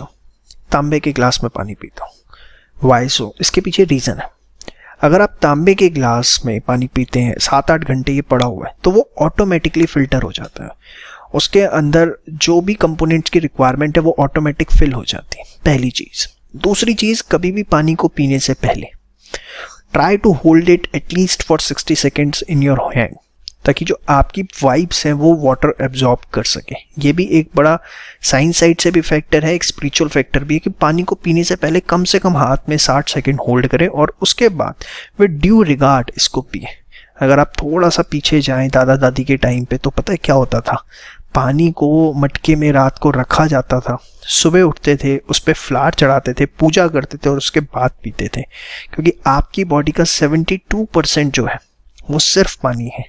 तांबे के ग्लास में पानी पीता हूँ। वाई सो? इसके पीछे रीज़न है। अगर आप तांबे के ग्लास में पानी पीते हैं, 7-8 घंटे ये पड़ा हुआ है, तो वो ऑटोमेटिकली फिल्टर हो जाता है। उसके अंदर जो भी कंपोनेंट्स की रिक्वायरमेंट है वो ऑटोमेटिक फिल हो जाती है, पहली चीज़। दूसरी चीज़, कभी भी पानी को पीने से पहले try to hold it at least for 60 seconds in your hand, ताकि जो आपकी वाइब्स हैं वो वाटर एब्जॉर्ब कर सके। ये भी एक बड़ा साइंस साइड से भी फैक्टर है, एक स्पिरिचुअल फैक्टर भी है कि पानी को पीने से पहले कम से कम हाथ में 60 सेकेंड होल्ड करें और उसके बाद विद ड्यू रिगार्ड इसको पिए। अगर आप थोड़ा सा पीछे जाएं दादा दादी के टाइम पे, तो पता है क्या होता था? पानी को मटके में रात को रखा जाता था, सुबह उठते थे, उस पर फ्लावर चढ़ाते थे, पूजा करते थे और उसके बाद पीते थे, क्योंकि आपकी बॉडी का 72% जो है वो सिर्फ पानी है।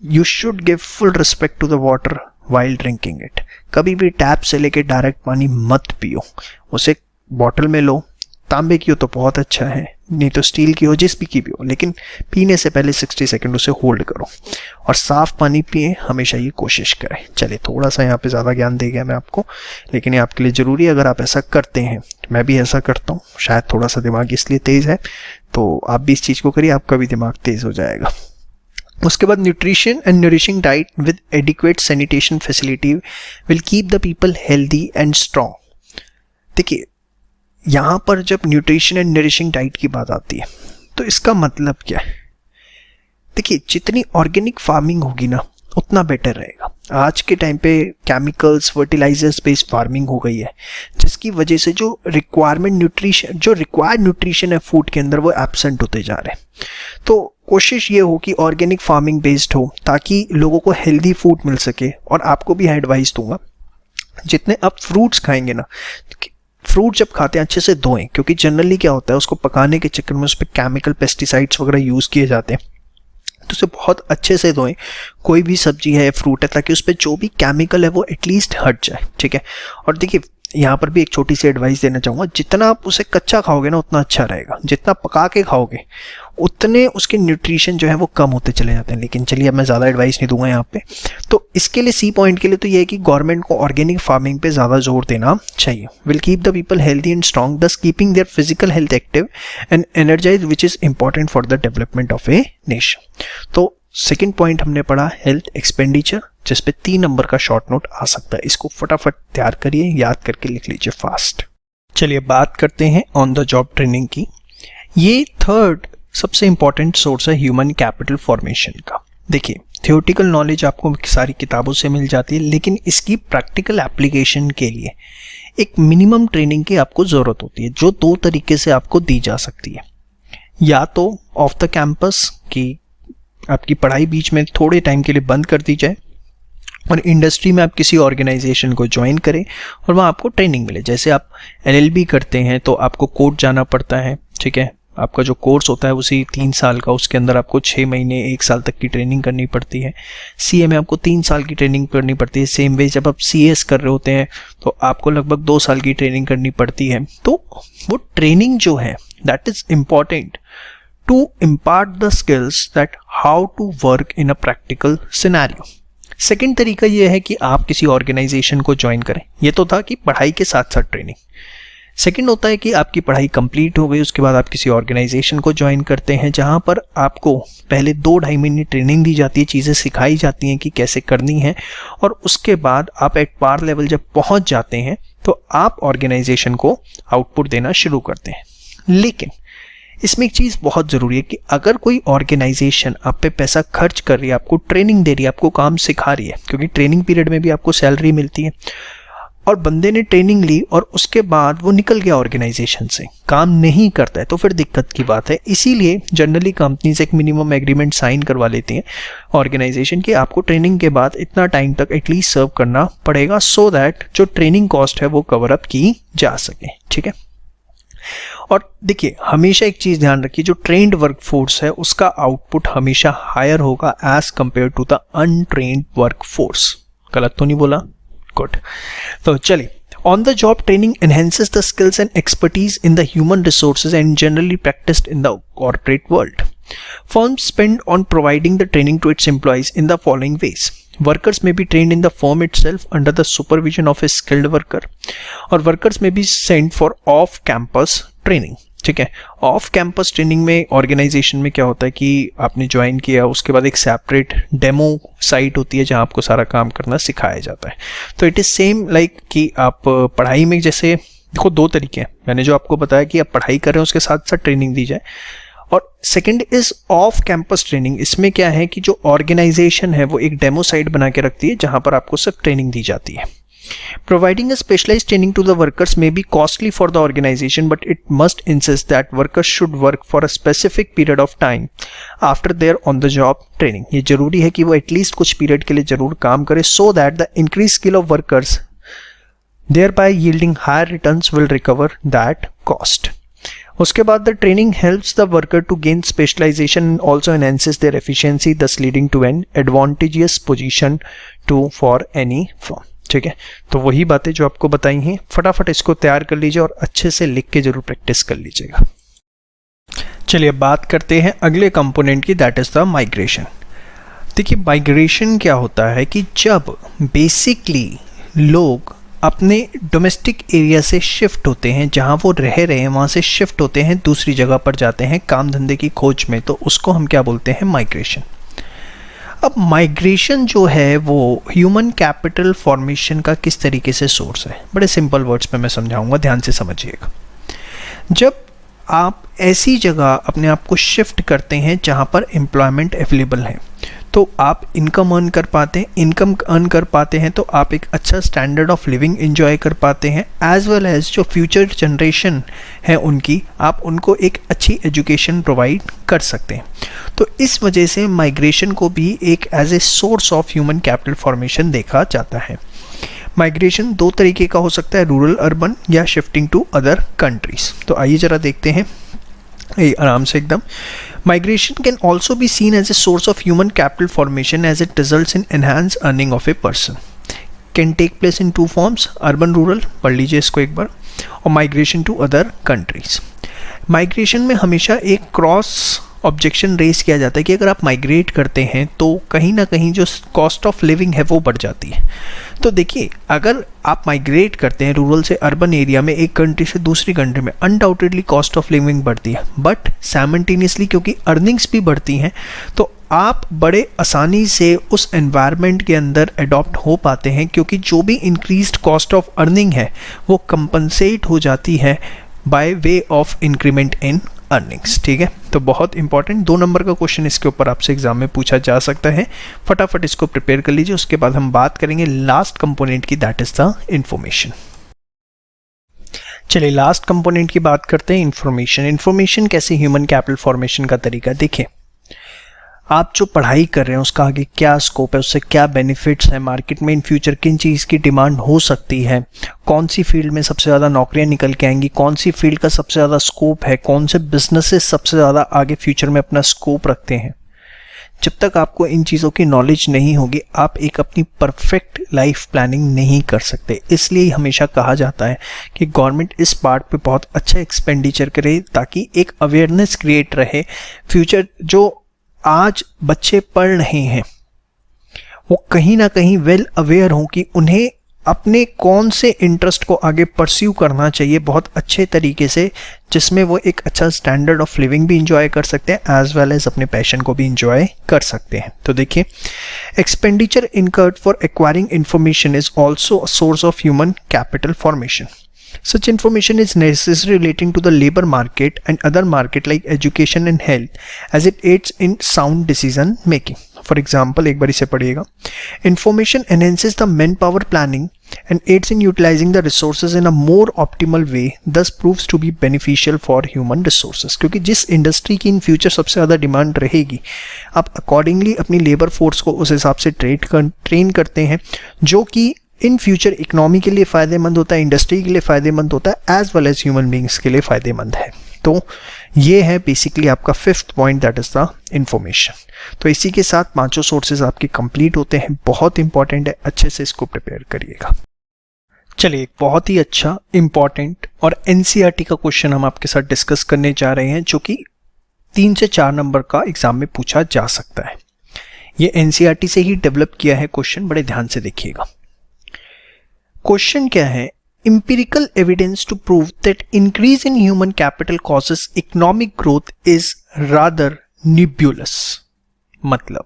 You should give full respect to the water while drinking it. कभी भी टैप से लेके डायरेक्ट पानी मत पियो, उसे बॉटल में लो। तांबे की हो तो बहुत अच्छा है, नहीं तो स्टील की हो, जिस भी की भी हो, लेकिन पीने से पहले 60 सेकंड उसे होल्ड करो और साफ पानी पिए, हमेशा ये कोशिश करें। चलिए, थोड़ा सा यहाँ पे ज़्यादा ज्ञान दे गया मैं आपको, लेकिन ये आपके लिए ज़रूरी है अगर आप ऐसा करते हैं। मैं भी ऐसा करता हूँ, शायद थोड़ा सा दिमाग इसलिए तेज़ है, तो आप भी इस चीज़ को करिए, आपका भी दिमाग तेज़ हो जाएगा। उसके बाद nutrition and nourishing diet with adequate sanitation facility will keep the people healthy and strong. देखिए, यहाँ पर जब न्यूट्रिशन एंड नरिशिंग डाइट की बात आती है तो इसका मतलब क्या है? देखिए, जितनी ऑर्गेनिक फार्मिंग होगी ना उतना बेटर रहेगा। आज के टाइम पे केमिकल्स, फर्टिलाइजर्स बेस्ड फार्मिंग हो गई है, जिसकी वजह से जो रिक्वायर्ड न्यूट्रिशन है फूड के अंदर वो एब्सेंट होते जा रहे हैं। तो कोशिश ये हो कि ऑर्गेनिक फार्मिंग बेस्ड हो, ताकि लोगों को हेल्दी फूड मिल सके। और आपको भी एडवाइस दूंगा, जितने आप फ्रूट्स खाएंगे ना, फ्रूट जब खाते हैं अच्छे से धोएं, क्योंकि जनरली क्या होता है, उसको पकाने के चक्कर में उस पर केमिकल पेस्टिसाइड्स वगैरह यूज़ किए जाते हैं, तो उसे बहुत अच्छे से धोएं। कोई भी सब्जी है, फ्रूट है, ताकि उस पर जो भी केमिकल है वो एटलीस्ट हट जाए, ठीक है। और देखिए, यहाँ पर भी एक छोटी सी एडवाइस देना चाहूँगा, जितना आप उसे कच्चा खाओगे ना उतना अच्छा रहेगा, जितना पका के खाओगे उतने उसके न्यूट्रिशन जो है वो कम होते चले जाते हैं। लेकिन चलिए, अब मैं ज़्यादा एडवाइस नहीं दूंगा यहाँ पे। तो इसके लिए सी पॉइंट के लिए तो ये है कि गवर्नमेंट को ऑर्गेनिक फार्मिंग पे ज़्यादा जोर देना चाहिए। Will keep the people healthy and strong, thus keeping their physical health active and energise, which is important for the development of a nation. तो सेकेंड पॉइंट हमने पढ़ा हेल्थ एक्सपेंडिचर, जिसपे 3 नंबर का शॉर्ट नोट आ सकता है। इसको फटाफट तैयार करिए, याद करके लिख लीजिए फास्ट। चलिए, बात करते हैं ऑन द जॉब ट्रेनिंग की। ये थर्ड सबसे इंपॉर्टेंट सोर्स है ह्यूमन कैपिटल फॉर्मेशन का। देखिए, थियोरेटिकल नॉलेज आपको सारी किताबों से मिल जाती है, लेकिन इसकी प्रैक्टिकल एप्लीकेशन के लिए एक मिनिमम ट्रेनिंग की आपको ज़रूरत होती है, जो 2 तरीके से आपको दी जा सकती है। या तो ऑफ द कैंपस, कि आपकी पढ़ाई बीच में थोड़े टाइम के लिए बंद कर दी जाए और इंडस्ट्री में आप किसी ऑर्गेनाइजेशन को ज्वाइन करें और वहाँ आपको ट्रेनिंग मिले। जैसे आप LLB करते हैं तो आपको कोर्ट जाना पड़ता है, ठीक है। आपका जो कोर्स होता है उसी 3 साल का, उसके अंदर आपको 6 महीने 1 साल तक की ट्रेनिंग करनी पड़ती है। CA में आपको 3 साल की ट्रेनिंग करनी पड़ती है। सेम वे जब आप CS कर रहे होते हैं तो आपको लगभग 2 साल की ट्रेनिंग करनी पड़ती है। तो वो ट्रेनिंग जो है that is important to impart the skills that how to work in a practical scenario। Second तरीका ये है कि आप किसी ऑर्गेनाइजेशन को ज्वाइन करें। ये तो था कि पढ़ाई के साथ साथ ट्रेनिंग। सेकेंड होता है कि आपकी पढ़ाई कंप्लीट हो गई, उसके बाद आप किसी ऑर्गेनाइजेशन को ज्वाइन करते हैं, जहां पर आपको पहले 2-2.5 महीने ट्रेनिंग दी जाती है, चीज़ें सिखाई जाती हैं कि कैसे करनी है, और उसके बाद आप एट पार लेवल जब पहुंच जाते हैं तो आप ऑर्गेनाइजेशन को आउटपुट देना शुरू करते हैं। लेकिन इसमें एक चीज़ बहुत ज़रूरी है कि अगर कोई ऑर्गेनाइजेशन आप पे पैसा खर्च कर रही है, आपको ट्रेनिंग दे रही है, आपको काम सिखा रही है, क्योंकि ट्रेनिंग पीरियड में भी आपको सैलरी मिलती है, और बंदे ने ट्रेनिंग ली और उसके बाद वो निकल गया ऑर्गेनाइजेशन से, काम नहीं करता है, तो फिर दिक्कत की बात है। इसीलिए जनरली कंपनीज एक मिनिमम एग्रीमेंट साइन करवा लेती हैं ऑर्गेनाइजेशन की, आपको ट्रेनिंग के बाद इतना टाइम तक एटलीस्ट सर्व करना पड़ेगा, सो दैट जो ट्रेनिंग कॉस्ट है वो कवर अप की जा सके। ठीक है, और देखिए हमेशा एक चीज ध्यान रखिए, जो ट्रेन्ड वर्कफोर्स है उसका आउटपुट हमेशा हायर होगा as compare to the untrained workforce. गलत तो नहीं बोला? गुड। तो चलिए, on the job training enhances the skills and expertise in the human resources and generally practised in the corporate world. Firms spend on providing the training to its employees in the following ways. Workers may be trained in the firm itself under the supervision of a skilled worker, or workers may be sent for off-campus training. ठीक है, off campus training में organisation में क्या होता है कि आपने join किया, उसके बाद एक सेपरेट डेमो साइट होती है जहां आपको सारा काम करना सिखाया जाता है। तो इट इज सेम लाइक कि आप पढ़ाई में, जैसे देखो दो तरीके हैं, मैंने जो आपको बताया कि आप पढ़ाई कर रहे हैं उसके साथ साथ ट्रेनिंग दी जाए, और second is off campus training. इसमें क्या है कि जो ऑर्गेनाइजेशन है वो एक डेमो साइट बना के रखती है जहां पर आपको सिर्फ ट्रेनिंग दी जाती है। Providing a specialized training to the workers may be costly for the organization, but it must insist that workers should work for a specific period of time after their on-the-job training. ये जरूरी है कि वो at least कुछ period के लिए जरूर काम करे, so that the increased skill of workers, thereby yielding higher returns, will recover that cost. उसके बाद the training helps the worker to gain specialization and also enhances their efficiency, thus leading to an advantageous position for any firm. ठीक है, तो वही बातें जो आपको बताई हैं, फटाफट इसको तैयार कर लीजिए और अच्छे से लिख के जरूर प्रैक्टिस कर लीजिएगा। चलिए अब बात करते हैं अगले कंपोनेंट की, दैट इज द माइग्रेशन। देखिए माइग्रेशन क्या होता है कि जब बेसिकली लोग अपने डोमेस्टिक एरिया से शिफ्ट होते हैं, जहां वो रह रहे हैं वहां से शिफ्ट होते हैं, दूसरी जगह पर जाते हैं काम धंधे की खोज में, तो उसको हम क्या बोलते हैं? माइग्रेशन। अब माइग्रेशन जो है वो ह्यूमन कैपिटल फॉर्मेशन का किस तरीके से सोर्स है, बड़े सिंपल वर्ड्स में मैं समझाऊंगा, ध्यान से समझिएगा। जब आप ऐसी जगह अपने आप को शिफ्ट करते हैं जहां पर एम्प्लॉयमेंट अवेलेबल है, तो आप इनकम अर्न कर पाते हैं, इनकम अर्न कर पाते हैं तो आप एक अच्छा स्टैंडर्ड ऑफ लिविंग एंजॉय कर पाते हैं, एज वेल एज जो फ्यूचर जनरेशन है उनकी, आप उनको एक अच्छी एजुकेशन प्रोवाइड कर सकते हैं। तो इस वजह से माइग्रेशन को भी एक as a source of human capital formation देखा जाता है। माइग्रेशन दो तरीके का हो सकता है, रूरल अर्बन या शिफ्टिंग टू अदर कंट्रीज। तो आइए जरा देखते हैं आराम से एकदम। Migration can also be seen as a source of human capital formation as it results in enhanced earning of a person. Can take place in two forms, urban rural, पढ़ लीजिए इसको एक बार, और migration to other countries. Migration में हमेशा एक cross objection raise किया जाता है कि अगर आप माइग्रेट करते हैं तो कहीं ना कहीं जो कॉस्ट ऑफ लिविंग है वो बढ़ जाती है। तो देखिए अगर आप माइग्रेट करते हैं रूरल से अर्बन एरिया में, एक कंट्री से दूसरी कंट्री में, अनडाउटेडली कॉस्ट ऑफ लिविंग बढ़ती है, बट साइमल्टेनियसली क्योंकि अर्निंग्स भी बढ़ती हैं तो आप बड़े आसानी से उस एनवायरनमेंट के अंदर अडॉप्ट हो पाते हैं, क्योंकि जो भी इंक्रीज्ड कॉस्ट ऑफ अर्निंग है वो कंपनसेट हो जाती है by way of increment in earnings. ठीक है, तो बहुत इंपॉर्टेंट 2 नंबर का क्वेश्चन इसके ऊपर आपसे एग्जाम में पूछा जा सकता है, फटाफट इसको प्रिपेयर कर लीजिए। उसके बाद हम बात करेंगे लास्ट कंपोनेंट की, दैट इज द इंफॉर्मेशन। चलिए लास्ट कंपोनेंट की बात करते हैं, इंफॉर्मेशन। इंफॉर्मेशन कैसे ह्यूमन कैपिटल फॉर्मेशन का तरीका। देखिए आप जो पढ़ाई कर रहे हैं उसका आगे क्या स्कोप है, उससे क्या बेनिफिट्स हैं, मार्केट में इन फ्यूचर किन चीज़ की डिमांड हो सकती है, कौन सी फील्ड में सबसे ज़्यादा नौकरियां निकल के आएंगी, कौन सी फील्ड का सबसे ज़्यादा स्कोप है, कौन से बिजनेसेस सबसे ज़्यादा आगे फ्यूचर में अपना स्कोप रखते हैं। जब तक आपको इन चीज़ों की नॉलेज नहीं होगी आप एक अपनी परफेक्ट लाइफ प्लानिंग नहीं कर सकते। इसलिए हमेशा कहा जाता है कि गवर्नमेंट इस पार्ट पे बहुत अच्छा एक्सपेंडिचर करे ताकि एक अवेयरनेस क्रिएट रहे। फ्यूचर जो आज बच्चे पढ़ रहे हैं वो कहीं ना कहीं वेल अवेयर हों कि उन्हें अपने कौन से इंटरेस्ट को आगे परस्यू करना चाहिए बहुत अच्छे तरीके से, जिसमें वो एक अच्छा स्टैंडर्ड ऑफ लिविंग भी इंजॉय कर सकते हैं एज वेल एज अपने पैशन को भी इंजॉय कर सकते हैं। तो देखिए expenditure incurred for acquiring information is also a source of human capital formation. Such information is necessary relating to the labor market and other market like education and health as it aids in sound decision making. For example, एक बार इसे पढ़िएगा. Information enhances the manpower planning and aids in utilizing the resources in a more optimal way, thus proves to be beneficial for human resources। क्योंकि जिस industry की in future सबसे ज़्यादा demand रहेगी, आप अकॉर्डिंगली अपनी लेबर फोर्स को उस हिसाब से ट्रेन करते हैं, जो कि इन फ्यूचर इकोनॉमी के लिए फ़ायदेमंद होता है, इंडस्ट्री के लिए फ़ायदेमंद होता है, as well as human beings के लिए फ़ायदेमंद है। तो ये है बेसिकली आपका fifth point, that is the information. तो इसी के साथ पांचों सोर्सेज आपके कंप्लीट होते हैं। बहुत इंपॉर्टेंट है, अच्छे से इसको प्रिपेयर करिएगा। चलिए, एक बहुत ही अच्छा इंपॉर्टेंट और एनसीईआरटी का क्वेश्चन हम आपके साथ डिस्कस करने जा रहे हैं, जो कि 3 से 4 नंबर का एग्जाम में पूछा जा सकता है। ये एनसीईआरटी से ही डेवलप किया है क्वेश्चन, बड़े ध्यान से देखिएगा। क्वेश्चन क्या है? Empirical evidence to prove that increase in human capital causes economic growth is rather nebulous। मतलब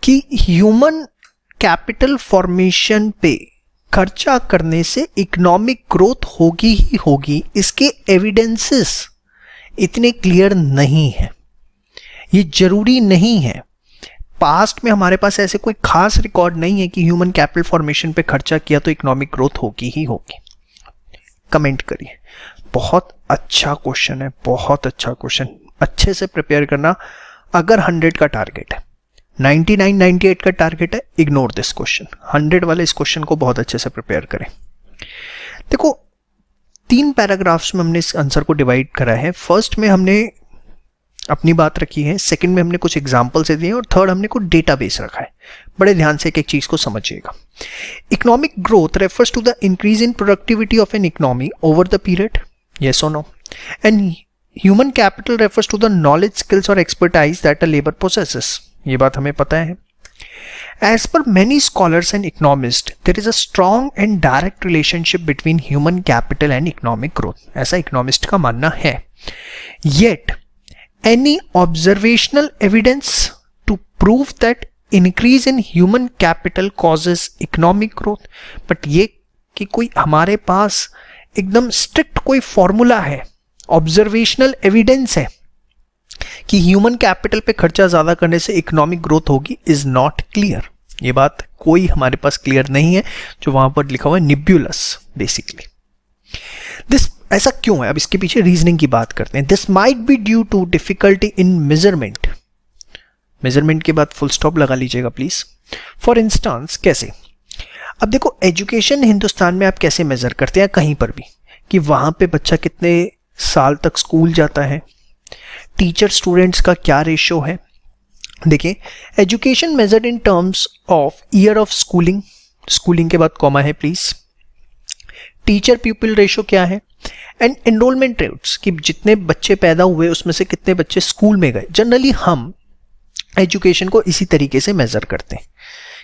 कि ह्यूमन कैपिटल फॉर्मेशन पे खर्चा करने से इकोनॉमिक ग्रोथ होगी ही होगी, इसके एविडेंसेस इतने क्लियर नहीं है, ये जरूरी नहीं है। पास्ट में हमारे पास ऐसे कोई खास रिकॉर्ड नहीं है कि ह्यूमन कैपिटल फॉर्मेशन पे खर्चा किया तो इकोनॉमिक ग्रोथ होगी ही होगी। कमेंट करिए। बहुत अच्छा क्वेश्चन है, बहुत अच्छा क्वेश्चन, अच्छे से प्रिपेयर करना। अगर 100 का टारगेट है, 99, 98 का टारगेट है, इग्नोर दिस क्वेश्चन। 100 वाले इस क्वेश्चन को बहुत अच्छे से प्रिपेयर करें। देखो, 3 पैराग्राफ्स में हमने इस आंसर को डिवाइड करा है। फर्स्ट में हमने अपनी बात रखी है, सेकंड में हमने कुछ एग्जांपल्स दिए हैं, और थर्ड हमने कुछ डेटाबेस रखा है। बड़े ध्यान से एक चीज को समझिएगा। Economic growth refers to the increase in productivity of an economy over the period, yes और no, and human capital refers to the knowledge, skills और expertise that a labour possesses. ये बात हमें पता है। As per many scholars and economists, there is a strong and direct relationship between human capital and economic growth। ऐसा economist का मानना है। Yet any observational evidence to prove that increase in human capital causes economic growth, but ये कि कोई हमारे पास एकदम strict कोई फॉर्मूला है, ऑब्जर्वेशनल एविडेंस है कि ह्यूमन कैपिटल पे खर्चा ज्यादा करने से इकोनॉमिक ग्रोथ होगी, इज नॉट क्लियर। ये बात कोई हमारे पास क्लियर नहीं है, जो वहां पर लिखा हुआ है निब्यूलस बेसिकली। दिस ऐसा क्यों है? अब इसके पीछे रीजनिंग की बात करते हैं। This might be due to difficulty in measurement. Measurement के बाद फुल स्टॉप लगा लीजिएगा प्लीज। फॉर इंस्टांस, कैसे? अब देखो, एजुकेशन हिंदुस्तान में आप कैसे मेजर करते हैं कहीं पर भी, कि वहां पे बच्चा कितने साल तक स्कूल जाता है, टीचर स्टूडेंट्स का क्या रेशियो है। देखिए, education measured in terms of year of schooling, schooling के बाद कॉमा है प्लीज, टीचर पीपल रेशियो क्या है, एंड एनरोलमेंट रेट्स, कि जितने बच्चे पैदा हुए उसमें से कितने बच्चे स्कूल में गए। जनरली हम एजुकेशन को इसी तरीके से मेजर करते हैं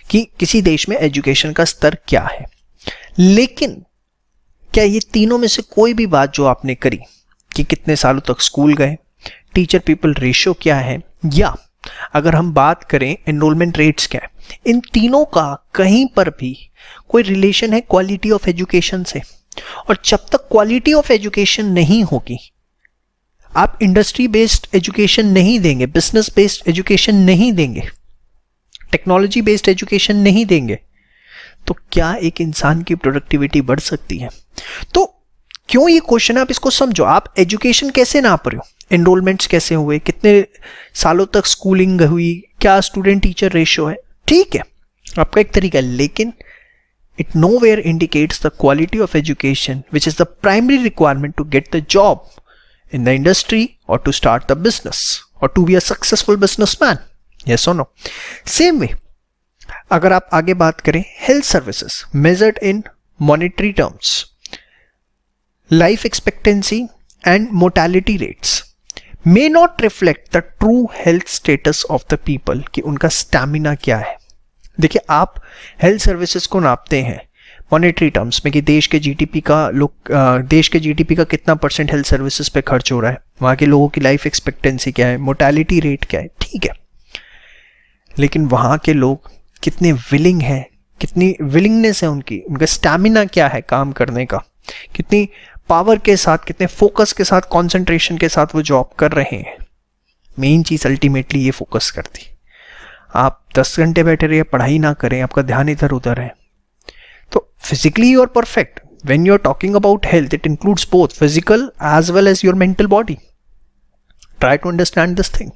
कि किसी देश में एजुकेशन का स्तर क्या है। लेकिन क्या ये तीनों में से कोई भी बात जो आपने करी कि कितने सालों तक स्कूल गए, टीचर पीपल रेशियो क्या है, या अगर हम बात करें एनरोलमेंट रेट्स क्या है, इन तीनों का कहीं पर भी कोई रिलेशन है क्वालिटी ऑफ एजुकेशन से। और जब तक क्वालिटी ऑफ एजुकेशन नहीं होगी, आप इंडस्ट्री बेस्ड एजुकेशन नहीं देंगे, बिजनेस बेस्ड एजुकेशन नहीं देंगे, टेक्नोलॉजी बेस्ड एजुकेशन नहीं देंगे, तो क्या एक इंसान की प्रोडक्टिविटी बढ़ सकती है? तो क्यों ये क्वेश्चन है, आप इसको समझो। आप एजुकेशन कैसे नाप रहे हो, एनरोलमेंट्स कैसे हुए, कितने सालों तक स्कूलिंग हुई, क्या स्टूडेंट टीचर रेशियो है, ठीक है, आपका एक तरीका है। लेकिन it nowhere indicates the quality of education, which is the primary requirement to get the job in the industry or to start the business or to be a successful businessman, yes or no? Same way, अगर आप आगे बात करें, health services measured in monetary terms, life expectancy and mortality rates may not reflect the true health status of the people, कि उनका stamina क्या है। देखिए, आप हेल्थ सर्विसेज को नापते हैं मॉनेटरी टर्म्स में कि देश के जीडीपी का कितना % हेल्थ सर्विसेज पे खर्च हो रहा है, वहाँ के लोगों की लाइफ एक्सपेक्टेंसी क्या है, मोर्टेलिटी रेट क्या है, ठीक है। लेकिन वहाँ के लोग कितने विलिंग हैं, कितनी विलिंगनेस है उनका स्टैमिना क्या है काम करने का, कितनी पावर के साथ, कितने फोकस के साथ, कॉन्सेंट्रेशन के साथ वो जॉब कर रहे हैं। मेन चीज़ अल्टीमेटली ये फोकस करती। आप 10 घंटे बैठे रहिए, पढ़ाई ना करें, आपका ध्यान इधर उधर है, तो physically you are perfect. When you are talking about health, it includes both physical as well as your mental body. Try to understand this thing.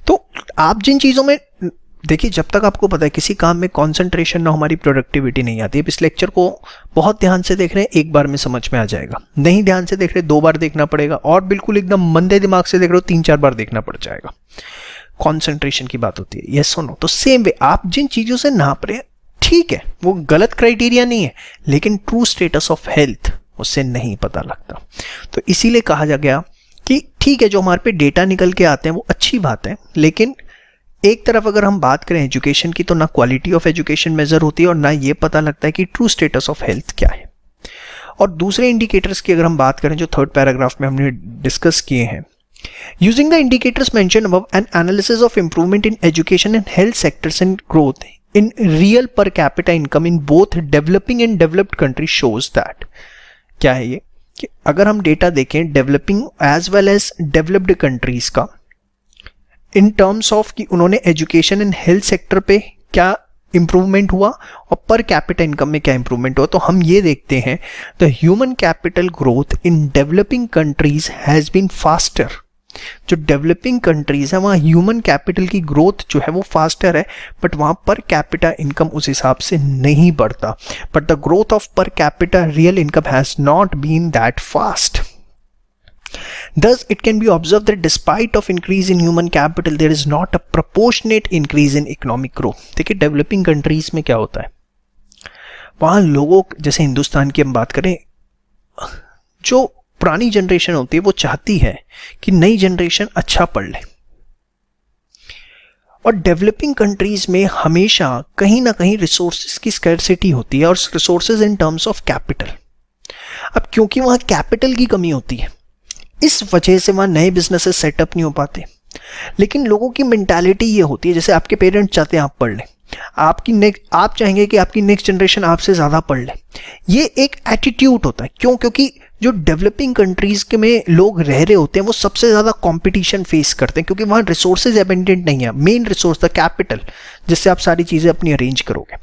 तो आप जिन चीज़ों में देखिए, जब तक आपको पता है किसी काम में कंसंट्रेशन ना, हमारी प्रोडक्टिविटी नहीं आती है। इस लेक्चर को बहुत ध्यान से देख रहे हैं, एक बार में समझ में आ जाएगा। नहीं ध्यान से देख रहे, 2 बार देखना पड़ेगा, और बिल्कुल एकदम मंदे दिमाग से देख रहे हो, 3-4 बार देखना पड़ जाएगा। कंसंट्रेशन की बात होती है, यस और नो। तो सेम वे आप जिन चीज़ों से नाप रहे हैं, ठीक है, वो गलत क्राइटेरिया नहीं है, लेकिन ट्रू स्टेटस ऑफ हेल्थ उससे नहीं पता लगता। तो इसीलिए कहा जा गया कि ठीक है, जो हमारे पे डेटा निकल के आते हैं वो अच्छी बात है, लेकिन एक तरफ अगर हम बात करें एजुकेशन की, तो ना क्वालिटी ऑफ एजुकेशन मेजर होती है और ना ये पता लगता है कि ट्रू स्टेटस ऑफ हेल्थ क्या है। और दूसरे इंडिकेटर्स की अगर हम बात करें जो 3rd पैराग्राफ में हमने डिस्कस किए हैं, using the indicators mentioned above, an analysis of improvement in education and health sectors and growth in real per capita income in both developing and developed country shows that, क्या है ये, कि अगर हम डेटा देखें developing as well as developed countries का, in terms of कि उन्होंने एजुकेशन एंड हेल्थ सेक्टर पे क्या इंप्रूवमेंट हुआ और पर कैपिटा इनकम में क्या इंप्रूवमेंट हुआ, तो हम ये देखते हैं the human capital growth in developing countries has been faster. जो डेवलपिंग कंट्रीज है वहाँ ह्यूमन कैपिटल की ग्रोथ जो है वो फास्टर है, बट वहाँ पर कैपिटा इनकम उस हिसाब से नहीं बढ़ता। But the growth of per capita real income has not been that fast. Thus, it can be observed that despite of increase in human capital, there is not a proportionate increase in economic growth. देखिए developing countries में क्या होता है, वहाँ लोगों, जैसे हिंदुस्तान की हम बात करें, जो पुरानी जनरेशन होती है वो चाहती है कि नई जनरेशन अच्छा पढ़ ले, और डेवलपिंग कंट्रीज में हमेशा कहीं ना कहीं रिसोर्सेज की स्कैर्सिटी होती है, और resources in terms of capital. अब क्योंकि वहाँ कैपिटल की कमी होती है, इस वजह से वहाँ नए बिजनेसेस सेटअप नहीं हो पाते। लेकिन लोगों की मेंटालिटी ये होती है, जैसे आपके पेरेंट्स चाहते हैं आप पढ़ लें, आप चाहेंगे कि आपकी नेक्स्ट जनरेशन आपसे ज़्यादा पढ़ ले। ये एक एटीट्यूड होता है। क्यों? क्योंकि जो डेवलपिंग कंट्रीज़ के में लोग रह रहे होते हैं वो सबसे ज़्यादा कंपटीशन फेस करते हैं, क्योंकि वहाँ रिसोर्सेज एबेंडेंट नहीं है। मेन रिसोर्स द कैपिटल, जिससे आप सारी चीज़ें अपनी अरेंज करोगे।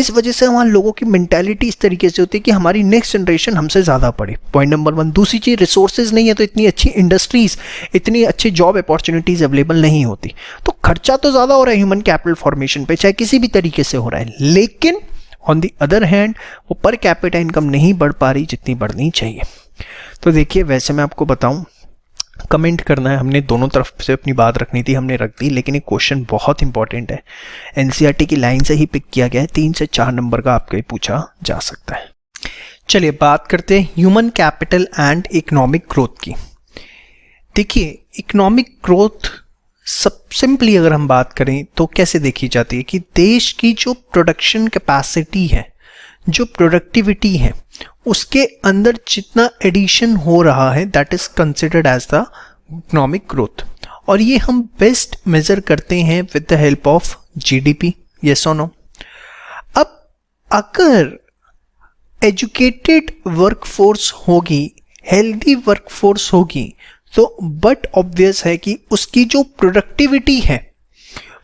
इस वजह से वहाँ लोगों की मेंटालिटी इस तरीके से होती है कि हमारी नेक्स्ट जनरेशन हमसे ज़्यादा पढ़े। Point number 1। दूसरी चीज़, रिसोर्सेज नहीं है तो इतनी अच्छी इंडस्ट्रीज़, इतनी अच्छी जॉब अपॉर्चुनिटीज़ अवेलेबल नहीं होती। तो खर्चा तो ज़्यादा हो रहा है ह्यूमन कैपिटल फॉर्मेशन पे, चाहे किसी भी तरीके से हो रहा है, लेकिन ऑन दी अदर हैंड वो पर कैपिटा इनकम नहीं बढ़ पा रही जितनी बढ़नी चाहिए। तो देखिए, वैसे मैं आपको बताऊं, कमेंट करना है, हमने दोनों तरफ से अपनी बात रखनी थी, हमने रख दी, लेकिन एक क्वेश्चन बहुत इंपॉर्टेंट है, एनसीईआरटी की लाइन से ही पिक किया गया है, 3 से 4 नंबर का आपके पूछा जा सकता है। चलिए बात करते हैं human capital and economic growth की। देखिए, इकोनॉमिक ग्रोथ सब सिंपली अगर हम बात करें तो कैसे देखी जाती है कि देश की जो प्रोडक्शन कैपेसिटी है, जो प्रोडक्टिविटी है, उसके अंदर जितना एडिशन हो रहा है, that is considered as the economic growth. और ये हम बेस्ट मेजर करते हैं with the help of GDP. Yes और नो? अब अगर एजुकेटेड वर्कफोर्स होगी, हेल्दी वर्कफोर्स होगी, तो बट ऑब्वियस है कि उसकी जो प्रोडक्टिविटी है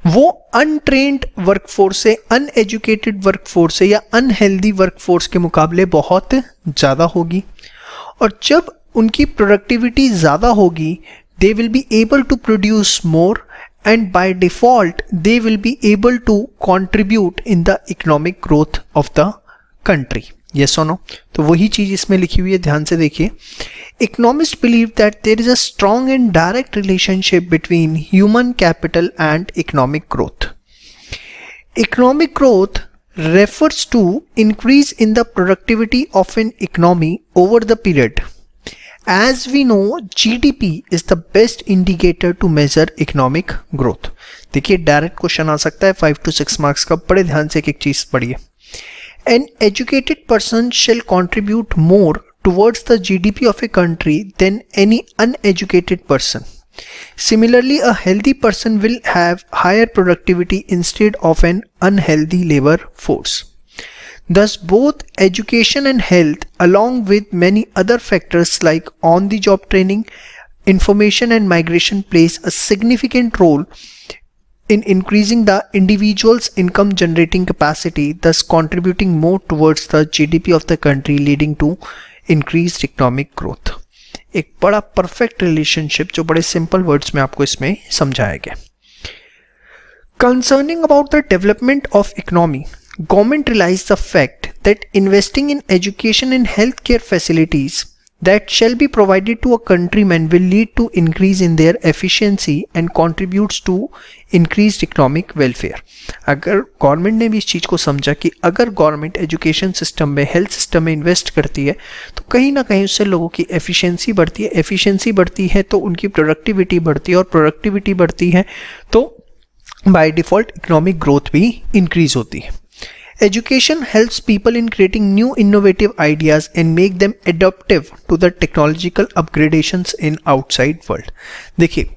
वो अनट्रेन्ड वर्कफोर्स से, अनएजुकेटेड वर्कफोर्स से या अनहेल्दी वर्कफोर्स के मुकाबले बहुत ज़्यादा होगी। और जब उनकी प्रोडक्टिविटी ज़्यादा होगी, they will be able to produce more and by default they will be able to contribute in the economic growth of the country. Yes और नो? तो वही चीज़ इसमें लिखी हुई है, ध्यान से देखिए। Economists believe that there is a strong and direct relationship between human capital and economic growth. Economic growth refers to increase in the productivity of an economy over the period. As we know, GDP is the best indicator to measure economic growth. देखिए, direct question आ सकता है 5 to 6 marks का। बड़े ध्यान से एक एक चीज़ पढ़िए। An educated person shall contribute more towards the GDP of a country than any uneducated person. Similarly, a healthy person will have higher productivity instead of an unhealthy labor force. Thus, both education and health, along with many other factors like on-the-job training, information and migration, plays a significant role in increasing the individual's income generating capacity, thus contributing more towards the GDP of the country, leading to increased economic growth. एक बड़ा perfect relationship जो बड़े simple words में आपको इसमें समझाया गया. Concerning about the development of economy, government realized the fact that investing in education and healthcare facilities that shall be provided to a countryman will lead to increase in their efficiency and contributes to increased economic welfare. अगर government ने भी इस चीज़ को समझा कि अगर government education system में, health system में इन्वेस्ट करती है तो कहीं ना कहीं उससे लोगों की एफिशिएंसी बढ़ती है, एफिशिएंसी बढ़ती है तो उनकी प्रोडक्टिविटी बढ़ती है, और प्रोडक्टिविटी बढ़ती है तो बाय डिफ़ॉल्ट इकोनॉमिक ग्रोथ भी इंक्रीज होती है. Education helps people in creating new innovative ideas and make them adaptive to the technological upgradations in outside world. देखिए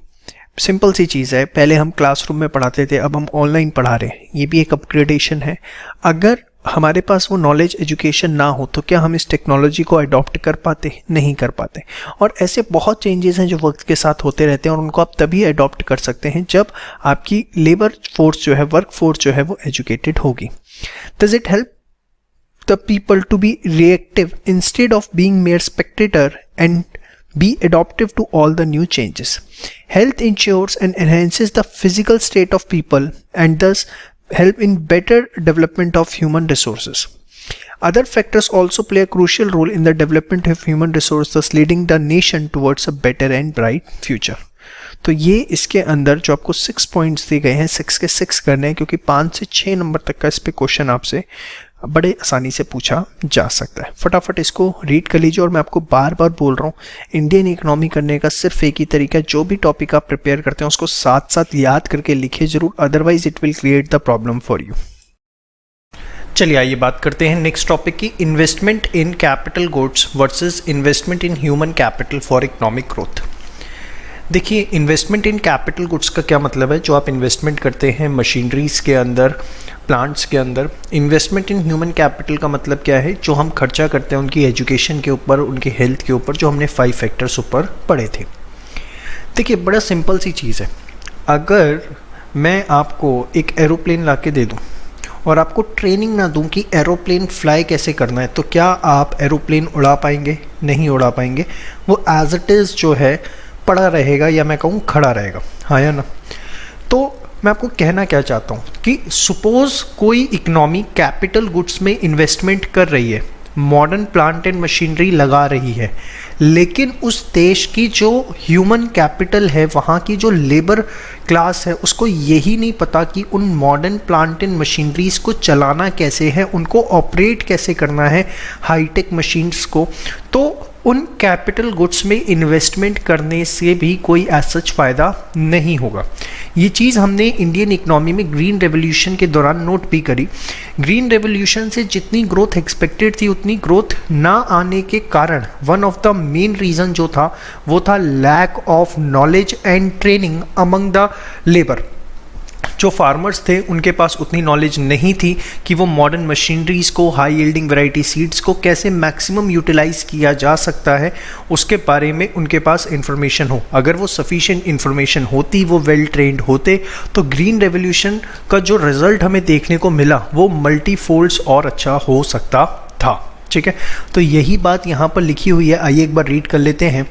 सिंपल सी चीज़ है, पहले हम क्लासरूम में पढ़ाते थे, अब हम ऑनलाइन पढ़ा रहे हैं, ये भी एक अपग्रेडेशन है. अगर हमारे पास वो नॉलेज एजुकेशन ना हो तो क्या हम इस टेक्नोलॉजी को अडॉप्ट कर पाते? नहीं कर पाते. और ऐसे बहुत चेंजेस हैं जो वक्त के साथ होते रहते हैं और उनको आप तभी अडॉप्ट कर सकते हैं जब आपकी लेबर फोर्स जो है, वर्क फोर्स जो है वो एजुकेटेड होगी. Does it help the people to be reactive instead of being mere spectator and be adaptive to all the new changes? Health ensures and enhances the physical state of people and thus help in better development of human resources. Other factors also play a crucial role in the development of human resources, thus leading the nation towards a better and bright future. तो ये इसके अंदर जो आपको 6 points दिए गए हैं, 6 के 6 करने हैं क्योंकि 5 से 6 नंबर तक का इस पे क्वेश्चन आपसे बड़े आसानी से पूछा जा सकता है. फटाफट इसको रीड कर लीजिए. और मैं आपको बार बार बोल रहा हूँ, इंडियन इकोनॉमी करने का सिर्फ एक ही तरीका है, जो भी टॉपिक आप प्रिपेयर करते हैं उसको साथ साथ याद करके लिखिए जरूर, otherwise it will create the problem for you. चलिए आइए बात करते हैं नेक्स्ट टॉपिक की, investment in capital goods versus investment in human capital for economic growth. देखिए इन्वेस्टमेंट इन कैपिटल गुड्स का क्या मतलब है? जो आप इन्वेस्टमेंट करते हैं मशीनरीज के अंदर, प्लांट्स के अंदर. इन्वेस्टमेंट इन ह्यूमन कैपिटल का मतलब क्या है? जो हम खर्चा करते हैं उनकी एजुकेशन के ऊपर, उनकी हेल्थ के ऊपर, जो हमने 5 फैक्टर्स ऊपर पढ़े थे. देखिए बड़ा सिंपल सी चीज़ है, अगर मैं आपको एक एरोप्लेन ला के दे दूँ और आपको ट्रेनिंग ना दूं कि एरोप्लेन फ्लाई कैसे करना है, तो क्या आप एरोप्लेन उड़ा पाएंगे? नहीं उड़ा पाएंगे. वो एज इट इज़ जो है पड़ा रहेगा, या मैं कहूँ खड़ा रहेगा, हाँ या ना. तो मैं आपको कहना क्या चाहता हूँ कि सपोज कोई इकोनॉमी कैपिटल गुड्स में इन्वेस्टमेंट कर रही है, मॉडर्न प्लांट एंड मशीनरी लगा रही है, लेकिन उस देश की जो ह्यूमन कैपिटल है, वहाँ की जो लेबर क्लास है, उसको यही नहीं पता कि उन मॉडर्न प्लांट एंड मशीनरीज को चलाना कैसे है, उनको ऑपरेट कैसे करना है हाईटेक मशीन्स को. तो उन कैपिटल गुड्स में इन्वेस्टमेंट करने से भी कोई एज सच फ़ायदा नहीं होगा. ये चीज़ हमने इंडियन इकोनॉमी में ग्रीन रेवोल्यूशन के दौरान नोट भी करी. ग्रीन रेवोल्यूशन से जितनी ग्रोथ एक्सपेक्टेड थी उतनी ग्रोथ ना आने के कारण one of the main reason जो था वो था lack of knowledge and training among the labour. जो फार्मर्स थे उनके पास उतनी नॉलेज नहीं थी कि वो मॉडर्न मशीनरीज को, हाई यील्डिंग वैरायटी सीड्स को कैसे मैक्सिमम यूटिलाइज किया जा सकता है, उसके बारे में उनके पास इंफॉर्मेशन हो. अगर वो सफिशिएंट इंफॉर्मेशन होती, वो वेल ट्रेंड होते, तो ग्रीन रेवोल्यूशन का जो रिजल्ट हमें देखने को मिला वो मल्टीफोल्ड्स और अच्छा हो सकता था. ठीक है, तो यही बात यहाँ पर लिखी हुई है. आइए एक बार रीड कर लेते हैं.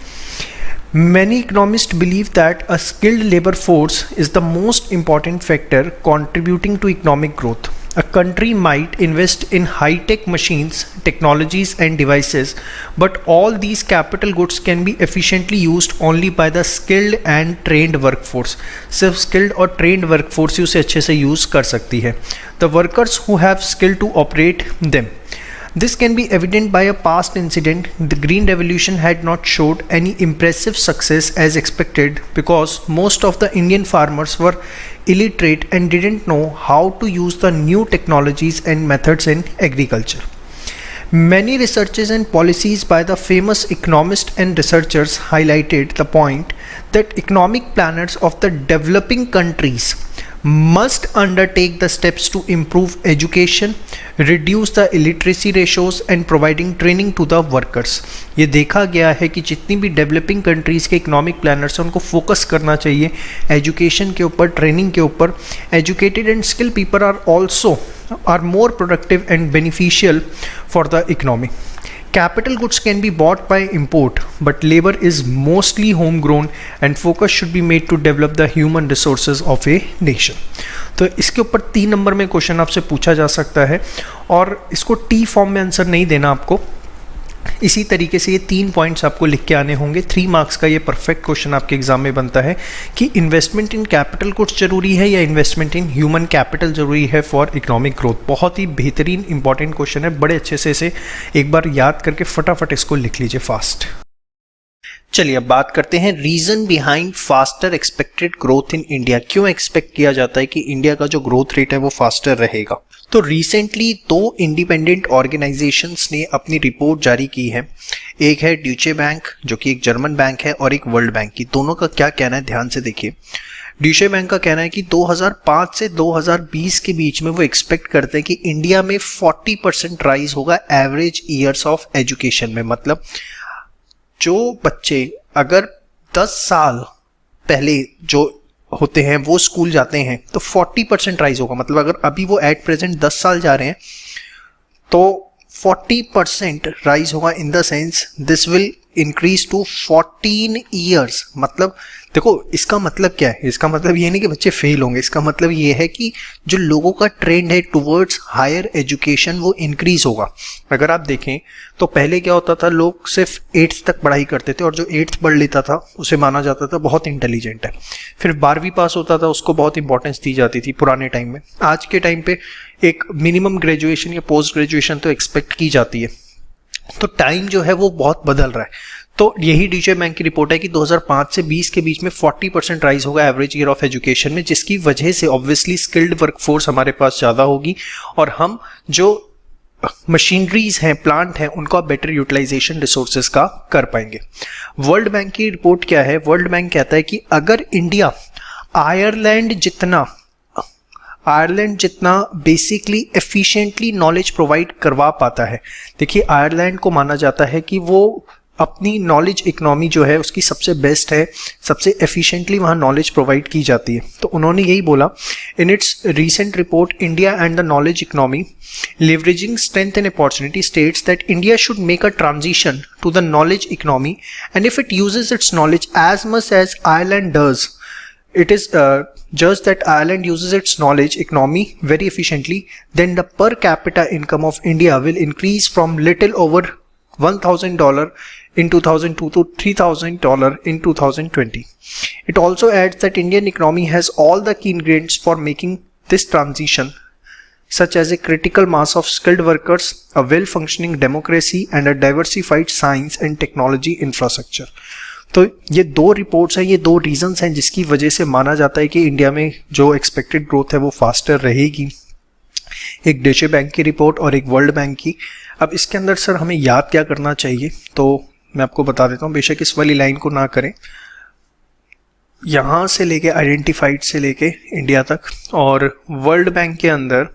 Many economists believe that a skilled labor force is the most important factor contributing to economic growth. A country might invest in high-tech machines, technologies and devices, but all these capital goods can be efficiently used only by the skilled and trained workforce. सिर्फ skilled और trained workforce ही उसे अच्छे से use कर सकती है. The workers who have skill to operate them. This can be evident by a past incident. The Green Revolution had not showed any impressive success as expected because most of the Indian farmers were illiterate and didn't know how to use the new technologies and methods in agriculture. Many researches and policies by the famous economists and researchers highlighted the point that economic planners of the developing countries must undertake the steps to improve education, reduce the illiteracy ratios and providing training to the workers। ये देखा गया है कि जितनी भी developing countries के economic planners हैं उनको फोकस करना चाहिए एजुकेशन के ऊपर, ट्रेनिंग के ऊपर। Educated and skill people are more productive and beneficial for the economy. Capital goods can be bought by import, but labor is mostly homegrown and focus should be made to develop the human resources of a nation। तो इसके ऊपर 3 number में question आपसे पूछा जा सकता है और इसको टी फॉर्म में आंसर नहीं देना आपको, इसी तरीके से ये 3 पॉइंट्स आपको लिख के आने होंगे। 3 मार्क्स का ये परफेक्ट क्वेश्चन आपके एग्जाम में बनता है कि इन्वेस्टमेंट इन कैपिटल गुड्स जरूरी है या इन्वेस्टमेंट इन ह्यूमन कैपिटल जरूरी है फॉर इकोनॉमिक ग्रोथ। बहुत ही बेहतरीन इंपॉर्टेंट क्वेश्चन है, बड़े अच्छे से इसे एक बार याद करके फटाफट इसको लिख लीजिए फास्ट। चलिए अब बात करते हैं reason behind faster expected growth in India. क्यों एक्सपेक्ट किया जाता है कि इंडिया का जो ग्रोथ रेट है वो फास्टर रहेगा? तो रिसेंटली 2 इंडिपेंडेंट ऑर्गेनाइजेशंस ने अपनी रिपोर्ट जारी की है। एक है ड्यूचे बैंक जो कि एक जर्मन बैंक है और एक वर्ल्ड बैंक की। दोनों का क्या कहना है ध्यान से देखिए। ड्यूचे बैंक का कहना है कि 2005 से 2020 के बीच में वो एक्सपेक्ट करते हैं कि इंडिया में 40% राइज होगा एवरेज ईयर्स ऑफ एजुकेशन में। मतलब जो बच्चे अगर 10 साल पहले जो होते हैं वो स्कूल जाते हैं तो 40% राइज होगा। मतलब अगर अभी वो एट प्रेजेंट 10 साल जा रहे हैं तो 40% राइज होगा। In the sense this will increase to 14 years. मतलब देखो इसका मतलब क्या है, इसका मतलब ये नहीं कि बच्चे फेल होंगे, इसका मतलब ये है कि जो लोगों का ट्रेंड है टुवर्ड्स हायर एजुकेशन वो इंक्रीज होगा। अगर आप देखें तो पहले क्या होता था, लोग सिर्फ 8th तक पढ़ाई करते थे और जो 8th पढ़ लेता था उसे माना जाता था बहुत इंटेलिजेंट है। फिर 12वीं पास होता था उसको बहुत इंपॉर्टेंस दी जाती थी पुराने टाइम में। आज के टाइम पे एक मिनिमम ग्रेजुएशन या पोस्ट ग्रेजुएशन तो एक्सपेक्ट की जाती है। तो टाइम जो है वो बहुत बदल रहा है। तो यही ड्यूचे बैंक की रिपोर्ट है कि 2005 से 20 के बीच में 40% राइज होगा एवरेज ईयर ऑफ एजुकेशन में, जिसकी वजह से ऑब्वियसली स्किल्ड वर्कफोर्स हमारे पास ज़्यादा होगी और हम जो मशीनरीज हैं, प्लांट हैं, उनको बेटर यूटिलाइजेशन रिसोर्सेज का कर पाएंगे। वर्ल्ड बैंक की रिपोर्ट क्या है? वर्ल्ड बैंक कहता है कि अगर इंडिया आयरलैंड जितना बेसिकली एफिशिएंटली नॉलेज प्रोवाइड करवा पाता है। देखिए आयरलैंड को माना जाता है कि वो अपनी नॉलेज इकोनॉमी जो है उसकी सबसे बेस्ट है, सबसे एफिशिएंटली वहाँ नॉलेज प्रोवाइड की जाती है। तो उन्होंने यही बोला in its recent report India and the knowledge economy leveraging strength and opportunity states that India should make a transition to the knowledge economy, and if it uses its knowledge as much as Ireland does, it is just that Ireland uses its knowledge economy very efficiently, then the per capita income of India will increase from little over $1,000 in 2002 to $3,000 in 2020. It also adds that Indian economy has all the key ingredients for making this transition, such as a critical mass of skilled workers, a well-functioning democracy, and a diversified science and technology infrastructure. तो ये 2 reports हैं, ये 2 reasons हैं जिसकी वजह से माना जाता है कि इंडिया में जो एक्सपेक्टेड ग्रोथ है वो फास्टर रहेगी। एक ड्यूचे बैंक की रिपोर्ट और एक वर्ल्ड बैंक की। अब इसके अंदर सर हमें याद क्या करना चाहिए, तो मैं आपको बता देता हूँ। बेशक इस वाली लाइन को ना करें, यहाँ से लेके आइडेंटिफाइड से लेके इंडिया तक, और वर्ल्ड बैंक के अंदर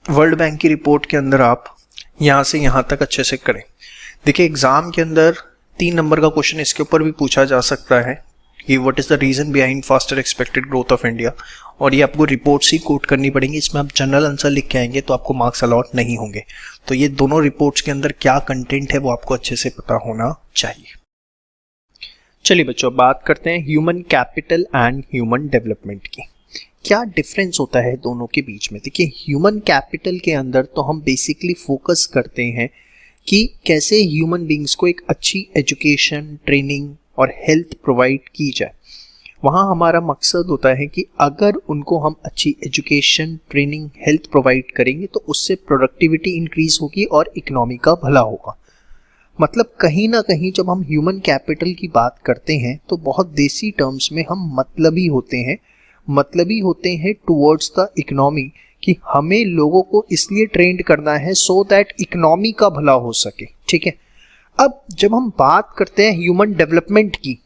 वर्ल्ड बैंक की रिपोर्ट के अंदर आप यहाँ से यहाँ तक अच्छे से करें। देखिए एग्जाम के अंदर 3 नंबर का क्वेश्चन इसके ऊपर भी पूछा जा सकता है कि what is the reason behind faster expected growth of India, और ये आपको रिपोर्ट्स ही कोट करनी पड़ेंगी। इसमें आप जनरल आंसर लिख के आएंगे तो आपको मार्क्स अलॉट नहीं होंगे। तो ये दोनों रिपोर्ट्स के अंदर क्या कंटेंट है वो आपको अच्छे से पता होना चाहिए। चलिए बच्चों बात करते हैं human capital and human development की। क्या डिफरेंस होता है दोनों के बीच में? देखिए ह्यूमन कैपिटल के अंदर तो हम बेसिकली फोकस करते हैं कि कैसे ह्यूमन बींग्स को एक अच्छी एजुकेशन, ट्रेनिंग और हेल्थ प्रोवाइड की जाए। वहाँ हमारा मकसद होता है कि अगर उनको हम अच्छी एजुकेशन, ट्रेनिंग, हेल्थ प्रोवाइड करेंगे तो उससे प्रोडक्टिविटी इंक्रीज होगी और इकोनॉमी का भला होगा। मतलब कहीं ना कहीं जब हम ह्यूमन कैपिटल की बात करते हैं तो बहुत देसी टर्म्स में हम मतलबी होते हैं टुवर्ड्स द इकोनॉमी, कि हमें लोगों को इसलिए ट्रेंड करना है सो दैट इकोनॉमी का भला हो सके। ठीक है, अब जब हम बात करते हैं ह्यूमन डेवलपमेंट की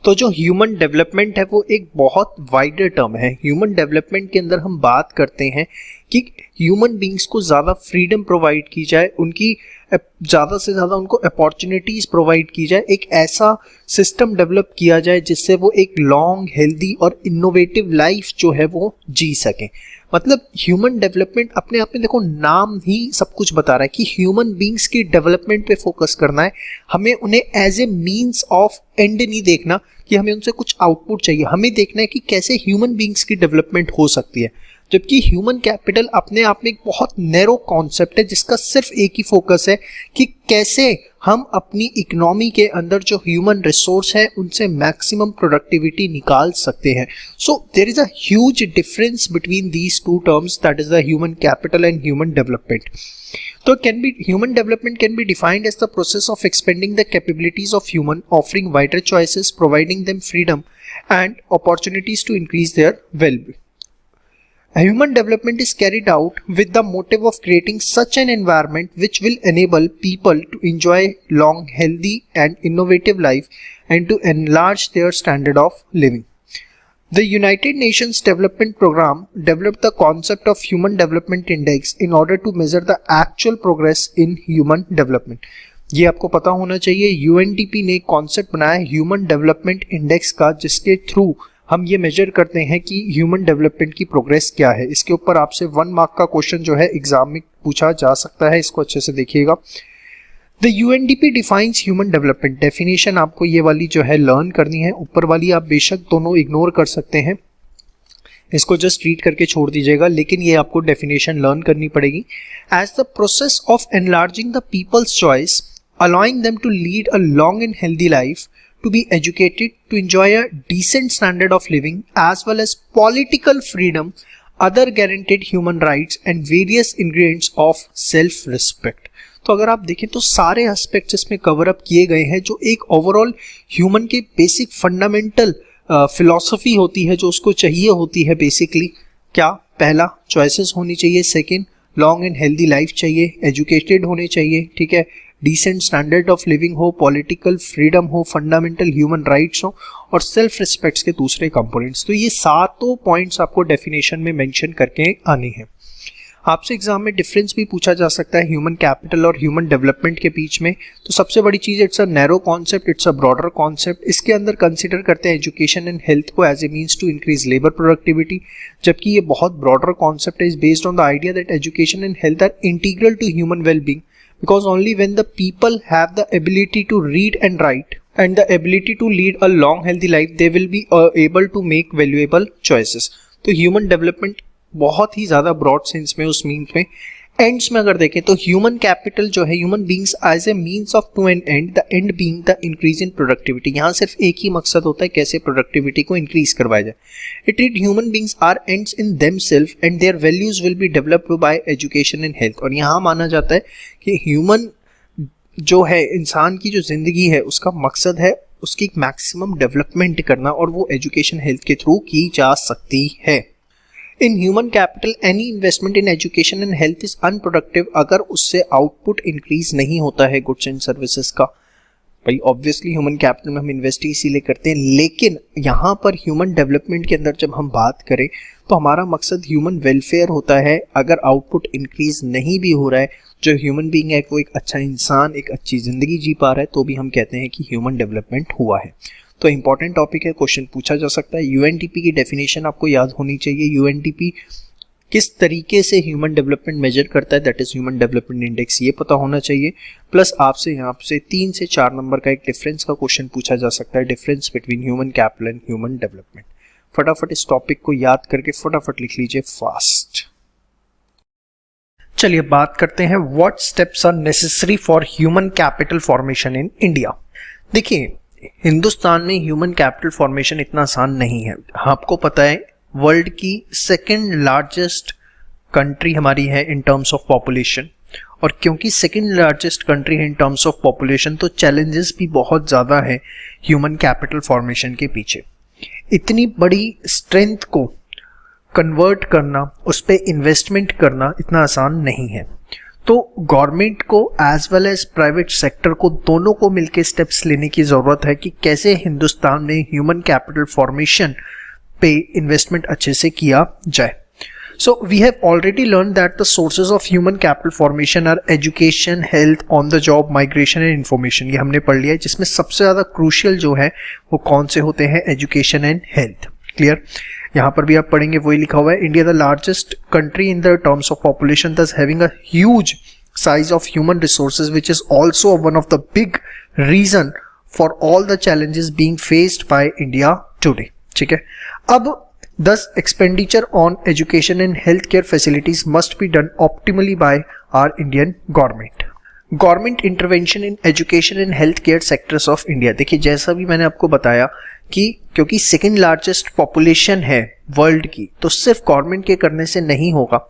तो जो ह्यूमन डेवलपमेंट है वो एक बहुत वाइडर टर्म है। ह्यूमन डेवलपमेंट के अंदर हम बात करते हैं कि ह्यूमन बींग्स को ज़्यादा फ्रीडम प्रोवाइड की जाए, उनकी ज़्यादा से ज़्यादा उनको अपॉर्चुनिटीज़ प्रोवाइड की जाए, एक ऐसा सिस्टम डेवलप किया जाए जिससे वो एक लॉन्ग, हेल्दी और इनोवेटिव लाइफ जो है वो जी सकें। मतलब ह्यूमन डेवलपमेंट अपने आप में देखो, नाम ही सब कुछ बता रहा है कि ह्यूमन बींग्स की डेवलपमेंट पे फोकस करना है। हमें उन्हें as a means of end नहीं देखना कि हमें उनसे कुछ आउटपुट चाहिए, हमें देखना है कि कैसे ह्यूमन बींग्स की डेवलपमेंट हो सकती है। जबकि ह्यूमन कैपिटल अपने आप में एक बहुत नैरो कॉन्सेप्ट है जिसका सिर्फ एक ही फोकस है कि कैसे हम अपनी इकोनॉमी के अंदर जो ह्यूमन रिसोर्स है उनसे मैक्सिमम प्रोडक्टिविटी निकाल सकते हैं। So there is a huge difference between these two terms, that is the human capital and human development. तो human development can be defined as the process of expanding the capabilities of human, offering wider choices, providing them freedom and opportunities to increase their well-being. Human development is carried out with the motive of creating such an environment which will enable people to enjoy long, healthy and innovative life and to enlarge their standard of living. The United Nations Development Programme developed the concept of Human Development Index in order to measure the actual progress in human development. ये आपको पता होना चाहिए, UNDP ने एक concept बनाया है human development index का, जिसके थ्रू हम ये मेजर करते हैं कि ह्यूमन डेवलपमेंट की प्रोग्रेस क्या है। इसके ऊपर आपसे 1 मार्क का क्वेश्चन जो है एग्जाम में पूछा जा सकता है, इसको अच्छे से देखिएगा। The UNDP defines human development, definition आपको ये वाली जो है लर्न करनी है, ऊपर वाली आप बेशक दोनों इग्नोर कर सकते हैं, इसको जस्ट रीड करके छोड़ दीजिएगा, लेकिन ये आपको डेफिनेशन लर्न करनी पड़ेगी। As the process of enlarging the people's choice, allowing them to lead a long and healthy life, to be educated, to enjoy a decent standard of living, as well as political freedom, other guaranteed human rights and various ingredients of self-respect. तो अगर आप देखें तो सारे aspects इसमें cover up किए गए हैं जो एक ओवरऑल ह्यूमन के बेसिक फंडामेंटल फिलॉसफी होती है, जो उसको चाहिए होती है बेसिकली। क्या? पहला, चॉइसेस होनी चाहिए, second, long and healthy life चाहिए, एजुकेटेड होने चाहिए, ठीक है, डिसेंट स्टैंडर्ड ऑफ लिविंग हो, पॉलिटिकल फ्रीडम हो, फंडामेंटल ह्यूमन राइट्स हो और सेल्फ रिस्पेक्ट्स के दूसरे कंपोनेंट्स। तो ये सातों पॉइंट्स आपको डेफिनेशन में मेंशन करके आने हैं। आपसे एग्जाम में डिफरेंस भी पूछा जा सकता है ह्यूमन कैपिटल और ह्यूमन डेवलपमेंट के बीच में। तो सबसे बड़ी चीज़, it's a narrow concept, it's a broader concept. इसके अंदर कंसिडर करते हैं एजुकेशन एंड हेल्थ को as a means to increase labour productivity, जबकि ये बहुत ब्रॉडर कॉन्सेप्ट है, is based on the idea that education and health are integral to human wellbeing, because only when the people have the ability to read and write and the ability to lead a long healthy life, they will be able to make valuable choices. तो human development बहुत ही ज़्यादा broad sense में, उस means में ends में अगर देखें तो ह्यूमन कैपिटल जो है, human beings as a means of to an end, the end being the increase in productivity. यहाँ सिर्फ एक ही मकसद होता है, कैसे प्रोडक्टिविटी को इंक्रीज करवाया जाए। It it human beings are ends in themselves and their values will be developed by education and health. और यहाँ माना जाता है कि ह्यूमन जो है, इंसान की जो जिंदगी है, उसका मकसद है उसकी मैक्सिमम डेवलपमेंट करना, और वो एजुकेशन हेल्थ के थ्रू की जा सकती है। In human capital any investment in education and health is unproductive अगर उससे आउटपुट इंक्रीज नहीं होता है गुड्स एंड सर्विसेज का। भाई ऑब्वियसली ह्यूमन कैपिटल में हम इन्वेस्ट इसीलिए करते हैं, लेकिन यहाँ पर ह्यूमन डेवलपमेंट के अंदर जब हम बात करें तो हमारा मकसद ह्यूमन वेलफेयर होता है। अगर आउटपुट इंक्रीज नहीं भी हो रहा है, जो ह्यूमन बीइंग है वो एक अच्छा इंसान, एक अच्छी जिंदगी जी पा रहा है, तो भी हम कहते हैं कि ह्यूमन डेवलपमेंट हुआ है। तो इंपॉर्टेंट टॉपिक है, क्वेश्चन पूछा जा सकता है। यूएनडीपी की डेफिनेशन आपको याद होनी चाहिए। यूएनडीपी किस तरीके से ह्यूमन डेवलपमेंट मेजर करता है, that is human development index, ये पता होना चाहिए। प्लस आपसे यहाँ से 3 से 4 नंबर का एक डिफरेंस का क्वेश्चन पूछा जा सकता है, difference between human capital and human development. फटाफट इस टॉपिक को याद करके फटाफट लिख लीजिए फास्ट। चलिए बात करते हैं what steps are necessary for human capital formation in India. देखिए, हिंदुस्तान में ह्यूमन कैपिटल फॉर्मेशन इतना आसान नहीं है। आपको पता है वर्ल्ड की सेकंड लार्जेस्ट कंट्री हमारी है इन टर्म्स ऑफ पॉपुलेशन, और क्योंकि सेकंड लार्जेस्ट कंट्री है इन टर्म्स ऑफ पॉपुलेशन, तो चैलेंजेस भी बहुत ज़्यादा है ह्यूमन कैपिटल फॉर्मेशन के पीछे। इतनी बड़ी स्ट्रेंथ को कन्वर्ट करना, उस पर इन्वेस्टमेंट करना इतना आसान नहीं है। तो गवर्नमेंट को as well as private sector को दोनों को मिलकर स्टेप्स लेने की जरूरत है कि कैसे हिंदुस्तान में ह्यूमन कैपिटल फॉर्मेशन पे इन्वेस्टमेंट अच्छे से किया जाए. So we have already learned that the sources of human capital formation are education, health, on the job, migration and information. ये हमने पढ़ लिया है, जिसमें सबसे ज़्यादा क्रूशियल जो है वो कौन से होते हैं, एजुकेशन एंड हेल्थ. क्लियर. यहाँ पर भी आप पढ़ेंगे वही लिखा हुआ है, India the largest country in the terms of population, thus having a huge size of human resources, which is also one of the big reason for all the challenges being faced by India today. ठीक है. अब thus expenditure on education and healthcare facilities must be done optimally by our Indian government. Government intervention in education and healthcare sectors of India. देखिए जैसा भी मैंने आपको बताया कि क्योंकि सेकेंड लार्जेस्ट पॉपुलेशन है वर्ल्ड की, तो सिर्फ गवर्नमेंट के करने से नहीं होगा.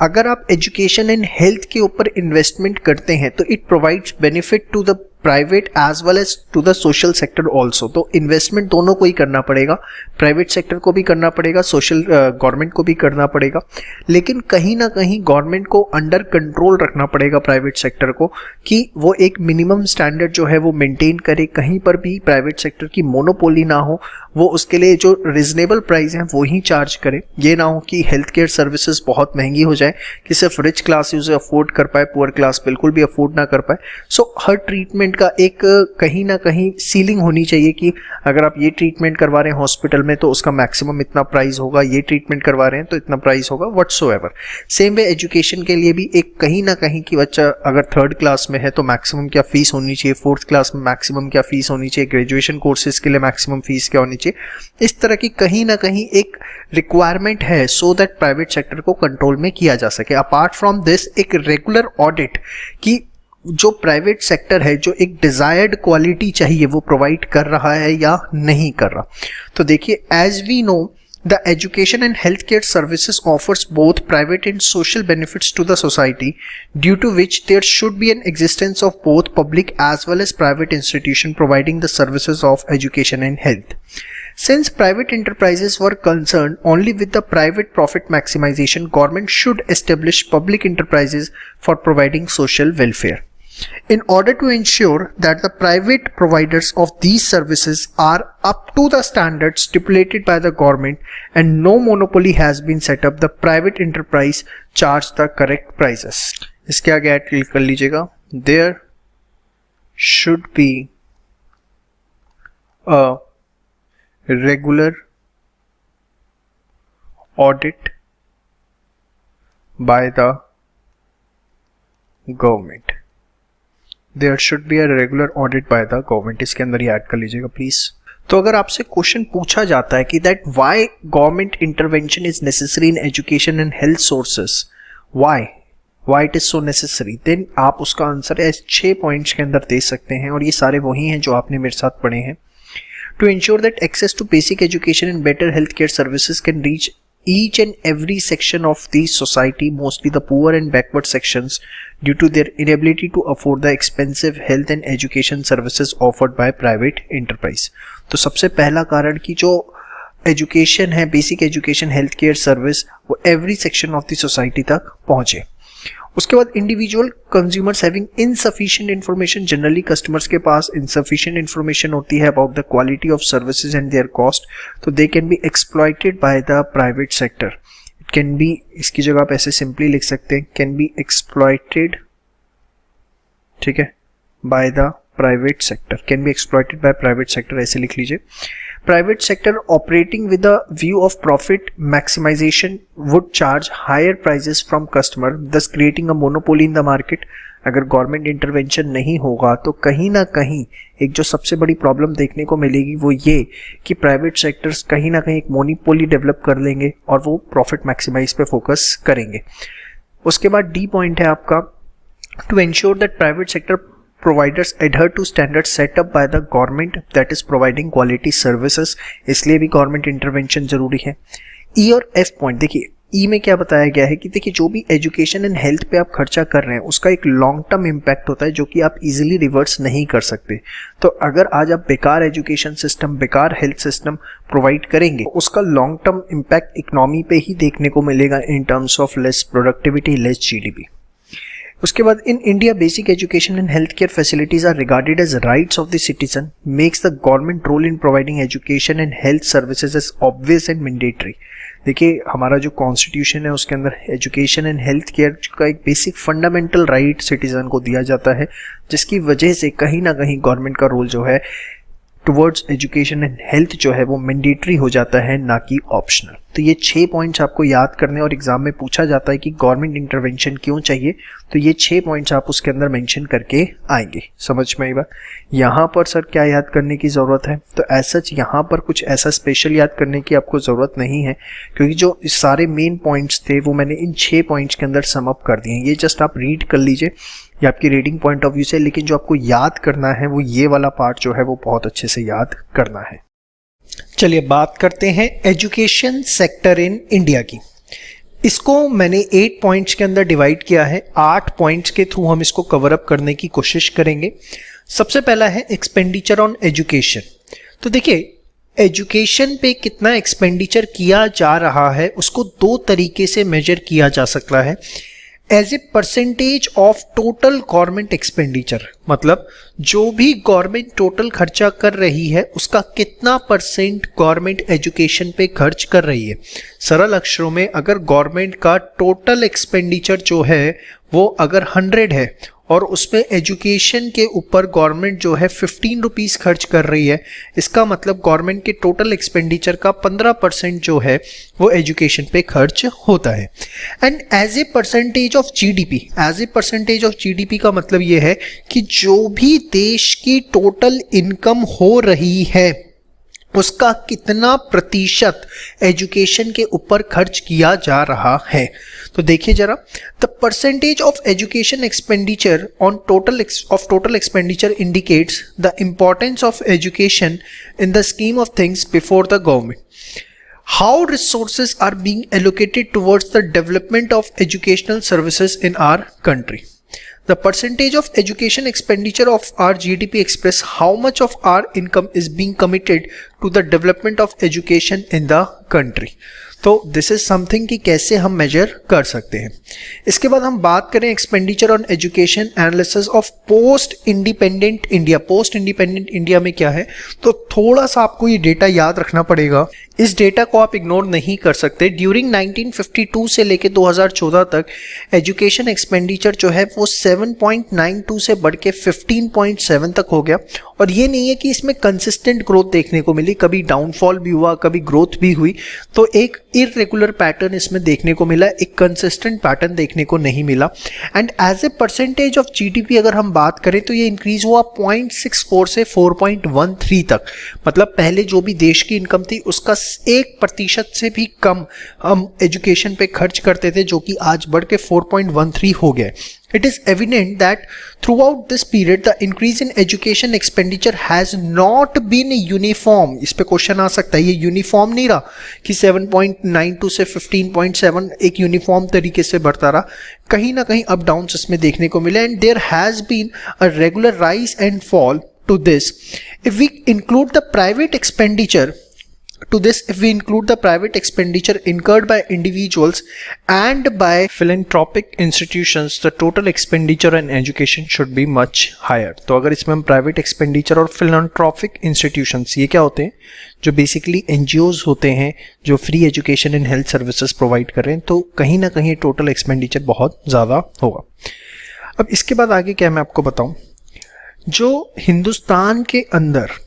अगर आप एजुकेशन एंड हेल्थ के ऊपर इन्वेस्टमेंट करते हैं तो it provides benefit to the private as well as to the social sector also. तो इन्वेस्टमेंट दोनों को ही करना पड़ेगा, प्राइवेट सेक्टर को भी करना पड़ेगा, सोशल गवर्नमेंट को भी करना पड़ेगा. लेकिन कहीं ना कहीं गवर्नमेंट को अंडर कंट्रोल रखना पड़ेगा प्राइवेट सेक्टर को, कि वो एक मिनिमम स्टैंडर्ड जो है वो मेंटेन करे, कहीं पर भी प्राइवेट सेक्टर की मोनोपोली ना हो, वो उसके लिए जो रिजनेबल प्राइस है वो ही चार्ज करे. ये ना हो कि हेल्थ केयर सर्विसेज बहुत महंगी हो जाए कि सिर्फ रिच क्लास उसे अफोर्ड कर पाए, पुअर क्लास बिल्कुल भी अफोर्ड ना कर पाए. सो हर ट्रीटमेंट का एक कहीं ना कहीं सीलिंग होनी चाहिए कि अगर आप ये ट्रीटमेंट करवा रहे हैं हॉस्पिटल में तो उसका मैक्सिमम इतना प्राइस होगा, ये ट्रीटमेंट करवा रहे हैं तो इतना प्राइस होगा, व्हाटसोएवर. सेम वे एजुकेशन के लिए भी एक कहीं ना कहीं कि बच्चा अगर थर्ड क्लास में है तो मैक्सिमम क्या फीस होनी चाहिए, फोर्थ क्लास में मैक्सिमम क्या फीस होनी चाहिए, ग्रेजुएशन कोर्सेज के लिए मैक्सिमम फीस क्या होनी चाहिए. इस तरह की कहीं ना कहीं एक रिक्वायरमेंट है सो दैट प्राइवेट सेक्टर को कंट्रोल में किया जा सके. अपार्ट फ्रॉम दिस एक रेगुलर ऑडिट कि जो प्राइवेट सेक्टर है जो एक डिजायर्ड क्वालिटी चाहिए वो प्रोवाइड कर रहा है या नहीं कर रहा. तो देखिए as we know the education and healthcare services offers both private and social benefits to the society, due to which there should be an existence of both public as well as private institution providing the services of education and health. Since private enterprises were concerned only with the private profit maximization, government should establish public enterprises for providing social welfare. In order to ensure that the private providers of these services are up to the standards stipulated by the government and no monopoly has been set up, the private enterprise charge the correct prices. इसके आगे add click कर लीजिएगा. There should be a regular audit by the government. There should be a regular audit by the government. इसके अंदर ही add कर लीजिएगा please. तो अगर आपसे क्वेश्चन पूछा जाता है कि that why government intervention is necessary in education and health sources, why it is so necessary, then आप उसका आंसर 6 पॉइंट्स के अंदर दे सकते हैं और ये सारे वही हैं जो आपने मेरे साथ पढ़े हैं. To ensure that access to basic education and better healthcare services can reach each and every section of the society, mostly the poor and backward sections, due to their inability to afford the expensive health and education services offered by private enterprise. तो सबसे पहला कारण कि जो education है, basic education health care service, वो every section of the society तक पहुंचे. उसके बाद individual consumers having insufficient information, generally customers के पास इनसफिशिएंट इन्फॉर्मेशन होती है about the quality of services and their cost, तो they can be exploited by the private sector. It can be, इसकी जगह आप ऐसे सिंपली लिख सकते हैं, कैन बी एक्सप्लॉइटेड, ठीक है, bye the private sector, can be exploited by private sector, ऐसे लिख लीजिए. Private sector operating with a view of profit maximization would charge higher prices from customer, thus creating a monopoly in the market. अगर government intervention नहीं होगा तो कहीं ना कहीं एक जो सबसे बड़ी प्रॉब्लम देखने को मिलेगी वो ये कि प्राइवेट सेक्टर्स कहीं ना कहीं एक मोनोपोली डेवलप कर लेंगे और वो प्रॉफिट मैक्सिमाइज पे फोकस करेंगे. उसके बाद डी पॉइंट है आपका, to ensure that private sector providers adhere to standards set up by the government that is providing quality services, इसलिए भी गवर्नमेंट इंटरवेंशन जरूरी है. ई और एफ पॉइंट देखिए, ई में क्या बताया गया है कि देखिए जो भी एजुकेशन एंड हेल्थ पे आप खर्चा कर रहे हैं उसका एक लॉन्ग टर्म इम्पैक्ट होता है जो कि आप इजीली रिवर्स नहीं कर सकते. तो अगर आज आप बेकार एजुकेशन सिस्टम, बेकार हेल्थ सिस्टम प्रोवाइड करेंगे, उसका लॉन्ग टर्म इम्पैक्ट इकोनॉमी पे ही देखने को मिलेगा in terms of less productivity, less GDP. उसके बाद in India basic education and health care facilities are regarded as rights of the citizen, makes the government role in providing education and health services as obvious and mandatory. देखिए हमारा जो constitution है उसके अंदर education and health care का एक basic fundamental right citizen को दिया जाता है, जिसकी वजह से कहीं ना कहीं गवर्नमेंट का रोल जो है टुवर्ड्स एजुकेशन एंड हेल्थ जो है वो मैंडेटरी हो जाता है, ना कि ऑप्शनल। तो ये 6 पॉइंट्स आपको याद करने और एग्जाम में पूछा जाता है कि गवर्नमेंट इंटरवेंशन क्यों चाहिए, तो ये 6 पॉइंट्स आप उसके अंदर मेंशन करके आएंगे। समझ में आई बात? यहाँ पर सर क्या याद करने की ज़रूरत है, तो ऐसा यहाँ पर कुछ ऐसा स्पेशल याद करने की आपको ज़रूरत नहीं है, क्योंकि जो सारे मेन पॉइंट्स थे वो मैंने इन 6 पॉइंट्स के अंदर सम अप कर दिए हैं। ये जस्ट आप रीड कर लीजिए, ये आपकी रीडिंग पॉइंट ऑफ व्यू से, लेकिन जो आपको याद करना है वो ये वाला पार्ट जो है वो बहुत अच्छे से याद करना है। चलिए बात करते हैं एजुकेशन सेक्टर इन इंडिया की। इसको मैंने 8 पॉइंट्स के अंदर डिवाइड किया है। 8 पॉइंट्स के थ्रू हम इसको कवर अप करने की कोशिश करेंगे। सबसे पहला है एक्सपेंडिचर ऑन एजुकेशन। तो देखिए एजुकेशन पे कितना एक्सपेंडिचर किया जा रहा है उसको 2 तरीके से मेजर किया जा सकता है। As a percentage of total government expenditure, मतलब जो भी गवर्नमेंट टोटल खर्चा कर रही है उसका कितना परसेंट गवर्नमेंट एजुकेशन पे खर्च कर रही है। सरल अक्षरों में अगर गवर्नमेंट का टोटल एक्सपेंडिचर जो है वो अगर 100 है और उसमें एजुकेशन के ऊपर गवर्नमेंट जो है 15 रुपीज़ खर्च कर रही है, इसका मतलब गवर्नमेंट के टोटल एक्सपेंडिचर का 15% जो है वो एजुकेशन पे खर्च होता है। And as a percentage of GDP, as a percentage of GDP का मतलब ये है कि जो भी देश की टोटल इनकम हो रही है उसका कितना प्रतिशत एजुकेशन के ऊपर खर्च किया जा रहा है। तो देखिए जरा, the percentage of education expenditure on total expenditure indicates the importance of education in the scheme of things before the government. How resources are being allocated towards the development of educational services in our country. The percentage of education expenditure of our GDP express how much of our income is being committed to the development of education in the country. तो this is something कि कैसे हम major कर सकते हैं। इसके बाद हम बात करें expenditure on education analysis of post independent India. Post independent India में क्या है, तो थोड़ा सा आपको ये डेटा याद रखना पड़ेगा। इस डेटा को आप इग्नोर नहीं कर सकते। ड्यूरिंग 1952 से लेके 2014 तक एजुकेशन एक्सपेंडिचर जो है वो 7.92 से बढ़ के 15.7 तक हो गया। और ये नहीं है कि इसमें कंसिस्टेंट ग्रोथ देखने को मिली, कभी डाउनफॉल भी हुआ, कभी ग्रोथ भी हुई। तो एक इरेगुलर पैटर्न इसमें देखने को मिला, एक कंसिस्टेंट पैटर्न देखने को नहीं मिला। And as a percentage of GDP अगर हम बात करें तो ये इंक्रीज हुआ 0.64 से 4.13 तक। मतलब पहले जो भी देश की इनकम थी उसका 1% से भी कम हम एजुकेशन पे खर्च करते थे, जो कि आज बढ़ के 4.13 हो गया। It is evident that throughout this period the increase in education expenditure has not been uniform. इस पे क्वेश्चन आ सकता है, ये यूनिफॉर्म नहीं रहा कि 7.92 से 15.7 एक यूनिफॉर्म तरीके से बढ़ता रहा, कहीं ना कहीं अप डाउन इसमें देखने को मिले। And there has been a regular rise and fall to this. If we include the private expenditure if we include the private expenditure incurred by individuals and by philanthropic institutions, the total expenditure on education should be much higher. तो अगर इसमें हम private expenditure और philanthropic institutions, ये क्या होते हैं, जो बेसिकली NGOs होते हैं जो free education and health services provide कर रहे हैं, तो कहीं ना कहीं टोटल एक्सपेंडिचर बहुत ज़्यादा होगा। अब इसके बाद आगे क्या मैं आपको बताऊं, जो हिंदुस्तान के अंदर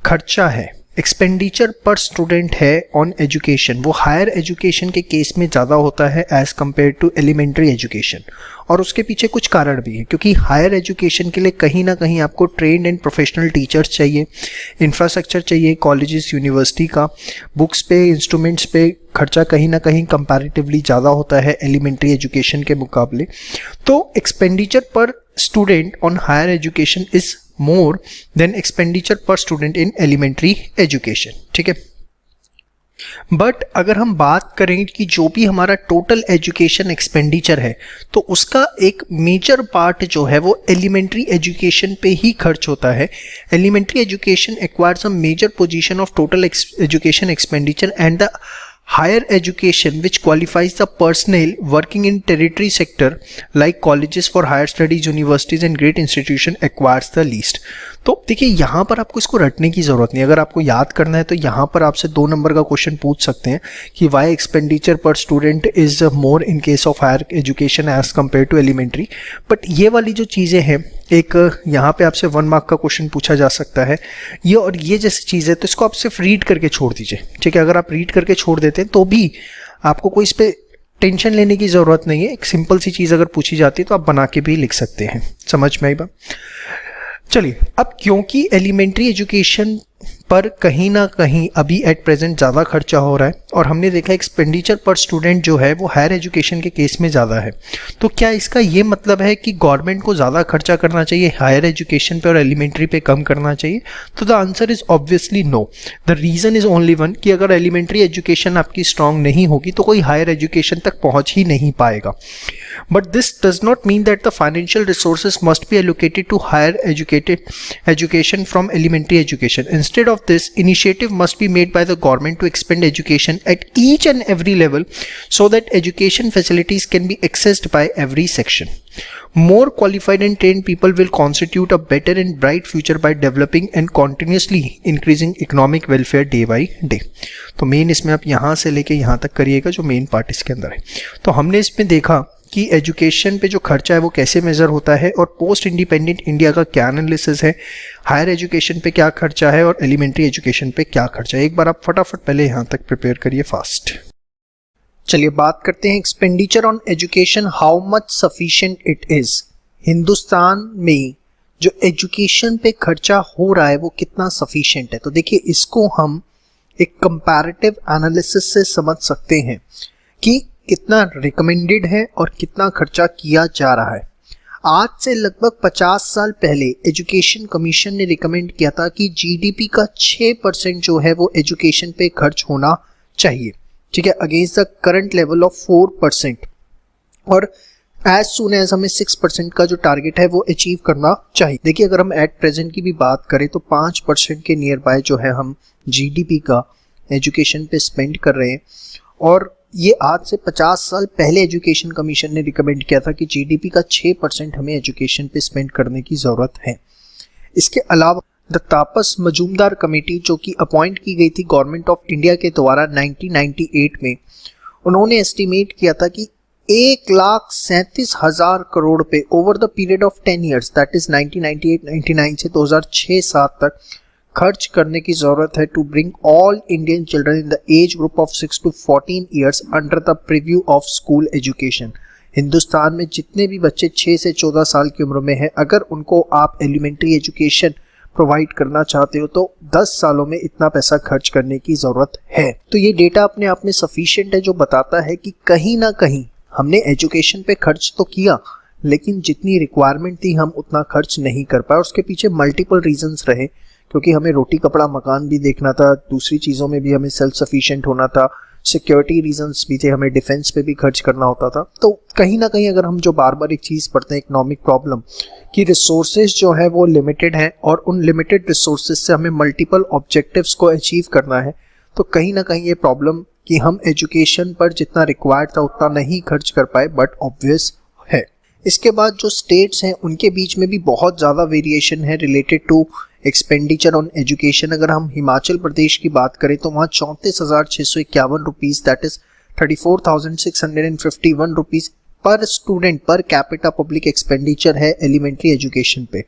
खर्चा है, एक्सपेंडिचर पर स्टूडेंट है ऑन एजुकेशन, वो हायर एजुकेशन के केस में ज़्यादा होता है as compared to elementary education. और उसके पीछे कुछ कारण भी है, क्योंकि हायर एजुकेशन के लिए कहीं ना कहीं आपको ट्रेन्ड एंड प्रोफेशनल टीचर्स चाहिए, इंफ्रास्ट्रक्चर चाहिए कॉलेजेस यूनिवर्सिटी का, बुक्स पे इंस्ट्रूमेंट्स पे खर्चा कहीं ना कहीं कंपैरेटिवली ज़्यादा होता है एलिमेंट्री एजुकेशन के मुकाबले। तो expenditure per student on higher education is more than expenditure per student in elementary education, ठीक है। बट अगर हम बात करें कि जो भी हमारा टोटल एजुकेशन एक्सपेंडिचर है तो उसका एक मेजर पार्ट जो है वो एलिमेंट्री एजुकेशन पे ही खर्च होता है। Elementary education acquires a major position of total education expenditure and the higher education which qualifies the personnel working in tertiary sector like colleges for higher studies, universities and great institution acquires the least। तो देखिए यहाँ पर आपको इसको रटने की जरूरत नहीं, अगर आपको याद करना है तो यहाँ पर आपसे 2 नंबर का क्वेश्चन पूछ सकते हैं कि why expenditure per student is more in case of higher education as compared to elementary. But ये वाली जो चीज़ें हैं, एक यहाँ पे आपसे 1 मार्क का क्वेश्चन पूछा जा सकता है ये, और ये जैसी चीज़ है तो इसको आप सिर्फ रीड करके छोड़ दीजिए, ठीक है। अगर आप रीड करके छोड़ देते हैं तो भी आपको कोई इस पर टेंशन लेने की ज़रूरत नहीं है। एक सिंपल सी चीज़ अगर पूछी जाती है तो आप बना के भी लिख सकते हैं। समझ में आई बात? चलिए, अब क्योंकि एलिमेंट्री एजुकेशन पर कहीं ना कहीं अभी एट प्रेजेंट ज़्यादा खर्चा हो रहा है और हमने देखा एक्सपेंडिचर पर स्टूडेंट जो है वो हायर एजुकेशन के केस में ज़्यादा है, तो क्या इसका ये मतलब है कि गवर्नमेंट को ज़्यादा खर्चा करना चाहिए हायर एजुकेशन पे और एलिमेंट्री पे कम करना चाहिए? तो the answer is obviously no. The reason is only one कि अगर एलिमेंट्री एजुकेशन आपकी स्ट्रांग नहीं होगी तो कोई हायर एजुकेशन तक पहुँच ही नहीं पाएगा। But this does not mean that the financial resources must be allocated to higher education from elementary education. Instead of this, initiative must be made by the government to expand education at each and every level so that education facilities can be accessed by every section. More qualified and trained people will constitute a better and bright future by developing and continuously increasing economic welfare day by day. तो main इसमें आप यहाँ से लेके यहाँ तक करिएगा जो मेन पार्ट इसके अंदर है। तो हमने इसमें देखा कि एजुकेशन पे जो खर्चा है वो कैसे मेज़र होता है और पोस्ट इंडिपेंडेंट इंडिया का क्या एनालिसिस है, हायर एजुकेशन पे क्या खर्चा है और एलिमेंट्री एजुकेशन पे क्या खर्चा है। एक बार आप फटाफट पहले यहाँ तक प्रिपेयर करिए फास्ट। चलिए बात करते हैं expenditure on education, how much sufficient it is. Hindustan में जो एजुकेशन पे खर्चा हो रहा है वो कितना सफिशिएंट है, तो देखिए इसको हम एक कंपैरेटिव एनालिसिस से समझ सकते हैं कि कितना रिकमेंडेड है और कितना खर्चा किया जा रहा है। आज से लगभग 50 साल पहले एजुकेशन कमीशन ने रिकमेंड किया था कि जीडीपी का 6% जो है वो एजुकेशन पे खर्च होना चाहिए, ठीक है, against the current level of 4%, और एज सुन एज हमें 6% का जो टारगेट है वो अचीव करना चाहिए। देखिए अगर हम एट प्रेजेंट की भी बात करें तो 5% के नियर बाय जो है हम जीडीपी का एजुकेशन पे स्पेंड कर रहे हैं, और ये आज से 50 साल पहले एजुकेशन कमीशन ने रिकमेंड किया था कि जीडीपी का 6% हमें एजुकेशन पे स्पेंड करने की ज़रूरत है। इसके अलावा द तापस मजूमदार कमेटी जो कि अपॉइंट की गई थी गवर्नमेंट ऑफ इंडिया के द्वारा 1998 में, उन्होंने एस्टिमेट किया था कि 1,37,000 करोड़ पे over the period of 10 years, that is 1998-99 से 2006-07 तक खर्च करने की जरूरत है to bring all Indian children in the age group of 6 to 14 years under the preview of school education. Hindustan में जितने भी बच्चे 6 से 14 साल की उम्र में हैं, अगर उनको आप एलिमेंट्री एजुकेशन प्रोवाइड करना चाहते हो तो 10 सालों में इतना पैसा खर्च करने की जरूरत है। तो ये डेटा अपने आप में सफिशिएंट है जो बताता है कि कहीं ना कहीं हमने एजुकेशन पे खर्च तो किया लेकिन जितनी रिक्वायरमेंट थी हम उतना खर्च नहीं कर पाए। उसके पीछे मल्टीपल रीजंस रहे, क्योंकि हमें रोटी कपड़ा मकान भी देखना था, दूसरी चीज़ों में भी हमें सेल्फ सफिशिएंट होना था, सिक्योरिटी रीजंस भी थे, हमें डिफेंस पे भी खर्च करना होता था। तो कहीं ना कहीं अगर हम जो बार बार एक चीज़ पढ़ते हैं इकोनॉमिक प्रॉब्लम कि रिसोर्सेज जो है वो लिमिटेड हैं और उन लिमिटेड रिसोर्सेज से हमें मल्टीपल ऑब्जेक्टिव्स को अचीव करना है, तो कहीं ना कहीं ये प्रॉब्लम कि हम एजुकेशन पर जितना रिक्वायर्ड था उतना नहीं खर्च कर पाए, बट ऑब्वियस है। इसके बाद जो स्टेट्स हैं उनके बीच में भी बहुत ज़्यादा वेरिएशन है related to expenditure on education. अगर हम हिमाचल प्रदेश की बात करें तो वहाँ 34,651 रुपीज़, दैट इज 34,651 रुपीज़ पर student per capita public expenditure है एलिमेंट्री एजुकेशन पे।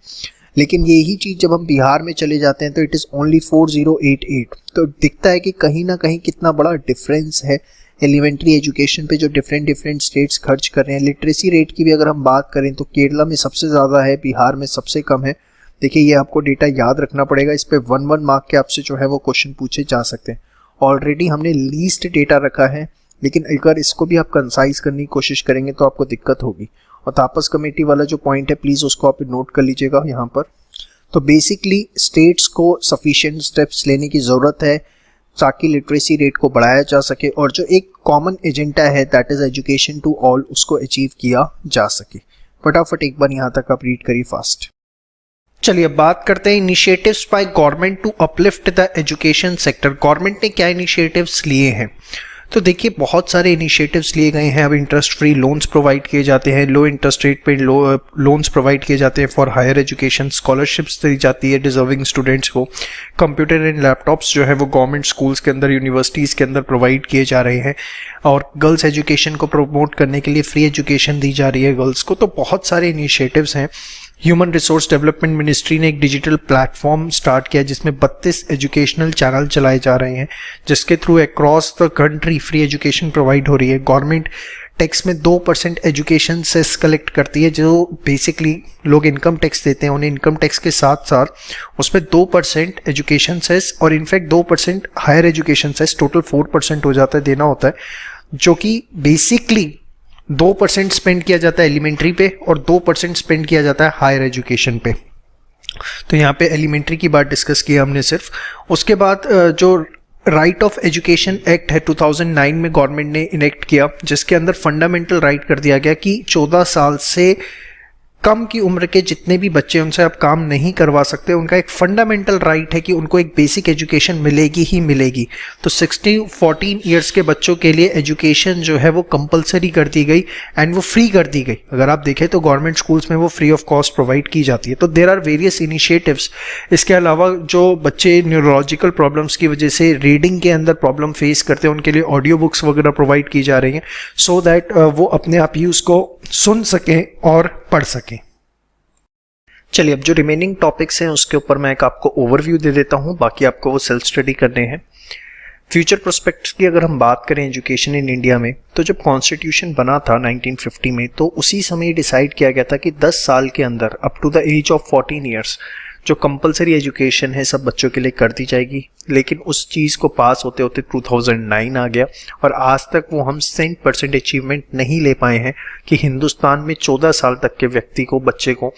लेकिन यही चीज़ जब हम बिहार में चले जाते हैं तो इट इज़ ओनली 4088। तो दिखता है कि कहीं ना कहीं कितना बड़ा डिफरेंस है एलिमेंट्री एजुकेशन पे जो डिफरेंट स्टेट्स खर्च कर रहे हैं। लिटरेसी रेट की भी अगर हम बात करें तो केरला में सबसे ज़्यादा है, बिहार में सबसे कम है। देखिए ये आपको डेटा याद रखना पड़ेगा, इस पे 1 मार्क के आपसे जो है वो क्वेश्चन पूछे जा सकते हैं। ऑलरेडी हमने लीस्ट डेटा रखा है, लेकिन अगर इसको भी आप कंसाइज करने की कोशिश करेंगे तो आपको दिक्कत होगी। और तापस कमेटी वाला जो पॉइंट है प्लीज़ उसको आप नोट कर लीजिएगा यहाँ पर। तो बेसिकली स्टेट्स को सफिशिएंट स्टेप्स लेने की ज़रूरत है ताकि लिटरेसी रेट को बढ़ाया जा सके और जो एक कॉमन एजेंडा है that is education to all उसको अचीव किया जा सके। फटाफट एक बार यहाँ तक आप रीड करिए फास्ट। चलिए बात करते हैं initiatives by government to uplift the education sector. Government ने क्या इनिशिएटिव्स लिए हैं? तो देखिए बहुत सारे इनिशिएटिव्स लिए गए हैं। अब इंटरेस्ट फ्री लोन्स प्रोवाइड किए जाते हैं, लो इंटरेस्ट रेट पे लोन्स प्रोवाइड किए जाते हैं फॉर हायर एजुकेशन, स्कॉलरशिप्स दी जाती है डिजर्विंग स्टूडेंट्स को, कंप्यूटर एंड लैपटॉप्स जो है वो गवर्नमेंट स्कूल्स के अंदर, यूनिवर्सिटीज़ के अंदर प्रोवाइड किए जा रहे हैं, और गर्ल्स एजुकेशन को प्रमोट करने के लिए फ्री एजुकेशन दी जा रही है गर्ल्स को। तो बहुत सारे इनिशिएटिव्स हैं। ह्यूमन रिसोर्स डेवलपमेंट मिनिस्ट्री ने एक डिजिटल प्लेटफॉर्म स्टार्ट किया जिसमें 32 एजुकेशनल चैनल चलाए जा रहे हैं, जिसके through across the country free education provide हो रही है। गवर्नमेंट टैक्स में 2% एजुकेशन सेस कलेक्ट करती है, जो बेसिकली लोग इनकम टैक्स देते हैं, उन्हें इनकम टैक्स के साथ साथ उसमें 2% एजुकेशन सेस और in fact 2% higher education cess, total 4% हो जाता है, देना होता है, जो कि बेसिकली 2% स्पेंड किया जाता है एलिमेंट्री पे और 2% स्पेंड किया जाता है हायर एजुकेशन पे। तो यहाँ पे एलिमेंट्री की बात डिस्कस की हमने सिर्फ। उसके बाद जो राइट ऑफ एजुकेशन एक्ट है 2009 में गवर्नमेंट ने इनेक्ट किया, जिसके अंदर फंडामेंटल राइट कर दिया गया कि 14 साल से कम की उम्र के जितने भी बच्चे उनसे आप काम नहीं करवा सकते, उनका एक फंडामेंटल राइट है कि उनको एक बेसिक एजुकेशन मिलेगी ही मिलेगी। तो 14 ईयर्स के बच्चों के लिए एजुकेशन जो है वो कंपलसरी कर दी गई एंड वो फ्री कर दी गई। अगर आप देखें तो गवर्नमेंट स्कूल्स में वो फ्री ऑफ कॉस्ट प्रोवाइड की जाती है। तो देयर आर वेरियस इनिशिएटिव्स। इसके अलावा जो बच्चे न्यूरोलॉजिकल प्रॉब्लम्स की वजह से रीडिंग के अंदर प्रॉब्लम फेस करते हैं, उनके लिए ऑडियो बुक्स वगैरह प्रोवाइड की जा रही हैं, सो दैट वो अपने आप ही उसको सुन सकें और पढ़ सकें। चलिए, अब जो रिमेनिंग टॉपिक्स हैं उसके ऊपर मैं एक आपको ओवरव्यू दे देता हूं, बाकी आपको वो सेल्फ स्टडी करने हैं। फ्यूचर प्रोस्पेक्ट्स की अगर हम बात करें एजुकेशन इन इंडिया में, तो जब कॉन्स्टिट्यूशन बना था 1950 में, तो उसी समय डिसाइड किया गया था कि 10 साल के अंदर up to the age of 14 years जो कंपलसरी एजुकेशन है सब बच्चों के लिए कर दी जाएगी। लेकिन उस चीज़ को पास होते होते 2009 आ गया और आज तक वो हम 100% अचीवमेंट नहीं ले पाए हैं कि हिंदुस्तान में 14 साल तक के व्यक्ति को, बच्चे को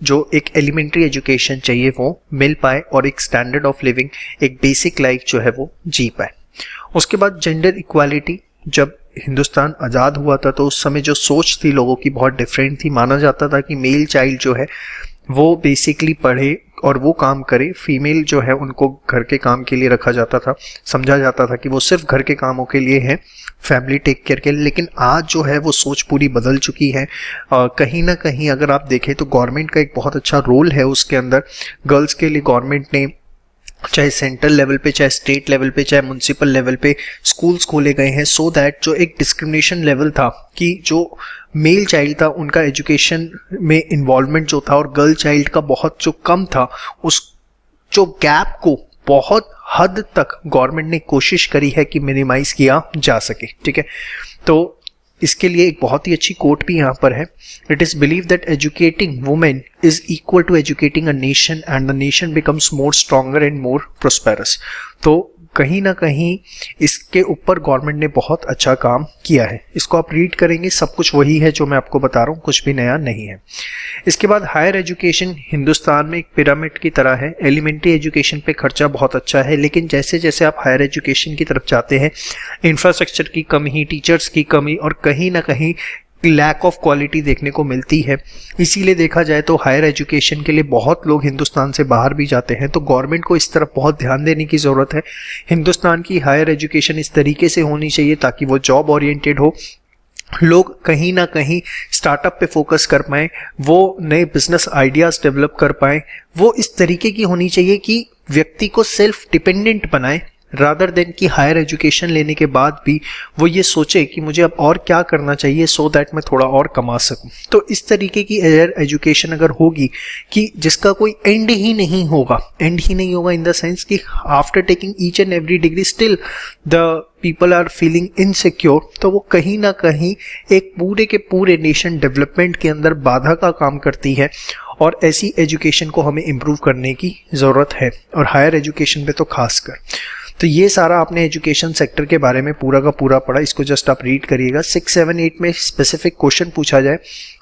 जो एक एलिमेंट्री एजुकेशन चाहिए वो मिल पाए और एक स्टैंडर्ड ऑफ लिविंग, एक बेसिक लाइफ जो है वो जी पाए। उसके बाद जेंडर इक्वालिटी, जब हिंदुस्तान आज़ाद हुआ था तो उस समय जो सोच थी लोगों की बहुत डिफरेंट थी। माना जाता था कि मेल चाइल्ड जो है वो बेसिकली पढ़े और वो काम करे, फीमेल जो है उनको घर के काम के लिए रखा जाता था, समझा जाता था कि वो सिर्फ घर के कामों के लिए है, फैमिली टेक केयर के लिए। लेकिन आज जो है वो सोच पूरी बदल चुकी है। कहीं ना कहीं अगर आप देखें तो गवर्नमेंट का एक बहुत अच्छा रोल है उसके अंदर। गर्ल्स के लिए गवर्नमेंट ने चाहे सेंट्रल लेवल पे, चाहे स्टेट लेवल पे, चाहे म्युनिसिपल लेवल पे स्कूल्स खोले गए हैं, सो दैट जो एक डिस्क्रिमिनेशन लेवल था कि जो मेल चाइल्ड था उनका एजुकेशन में इन्वॉल्वमेंट जो था और गर्ल चाइल्ड का बहुत जो कम था, उस जो गैप को बहुत हद तक गवर्नमेंट ने कोशिश करी है कि मिनिमाइज किया जा सके। ठीक है, तो इसके लिए एक बहुत ही अच्छी कोट भी यहाँ पर है। It is believe that educating women is equal to educating a nation and the nation becomes more stronger and more prosperous. तो कहीं ना कहीं इसके ऊपर गवर्नमेंट ने बहुत अच्छा काम किया है। इसको आप रीड करेंगे, सब कुछ वही है जो मैं आपको बता रहा हूँ, कुछ भी नया नहीं है। इसके बाद हायर एजुकेशन हिंदुस्तान में एक पिरामिड की तरह है। एलिमेंट्री एजुकेशन पे खर्चा बहुत अच्छा है, लेकिन जैसे जैसे आप हायर एजुकेशन की तरफ जाते हैं, इंफ्रास्ट्रक्चर की कमी, टीचर्स की कमी और कहीं ना कहीं लैक ऑफ क्वालिटी देखने को मिलती है। इसीलिए देखा जाए तो हायर एजुकेशन के लिए बहुत लोग हिंदुस्तान से बाहर भी जाते हैं। तो गवर्नमेंट को इस तरफ बहुत ध्यान देने की ज़रूरत है। हिंदुस्तान की हायर एजुकेशन इस तरीके से होनी चाहिए ताकि वो जॉब ओरिएंटेड हो, लोग कहीं ना कहीं स्टार्टअप पे फोकस कर पाएँ, वो नए बिजनेस आइडियाज़ डेवलप कर पाएँ। वो इस तरीके की होनी चाहिए कि व्यक्ति को सेल्फ डिपेंडेंट बनाए, रादर देन कि हायर एजुकेशन लेने के बाद भी वो ये सोचे कि मुझे अब और क्या करना चाहिए सो दैट मैं थोड़ा और कमा सकूं। तो इस तरीके की हायर एजुकेशन अगर होगी कि जिसका कोई एंड ही नहीं होगा इन द सेंस कि after taking each and every degree still the people are feeling insecure, तो वो कहीं ना कहीं एक पूरे के पूरे नेशन डेवलपमेंट के अंदर बाधा का काम करती है। और ऐसी एजुकेशन को हमें इम्प्रूव करने की ज़रूरत है, और हायर एजुकेशन पे तो खासकर। तो ये सारा आपने एजुकेशन सेक्टर के बारे में पूरा का पूरा पढ़ा, इसको जस्ट आप रीड करिएगा। 6, 7, 8 में स्पेसिफिक क्वेश्चन पूछा जाए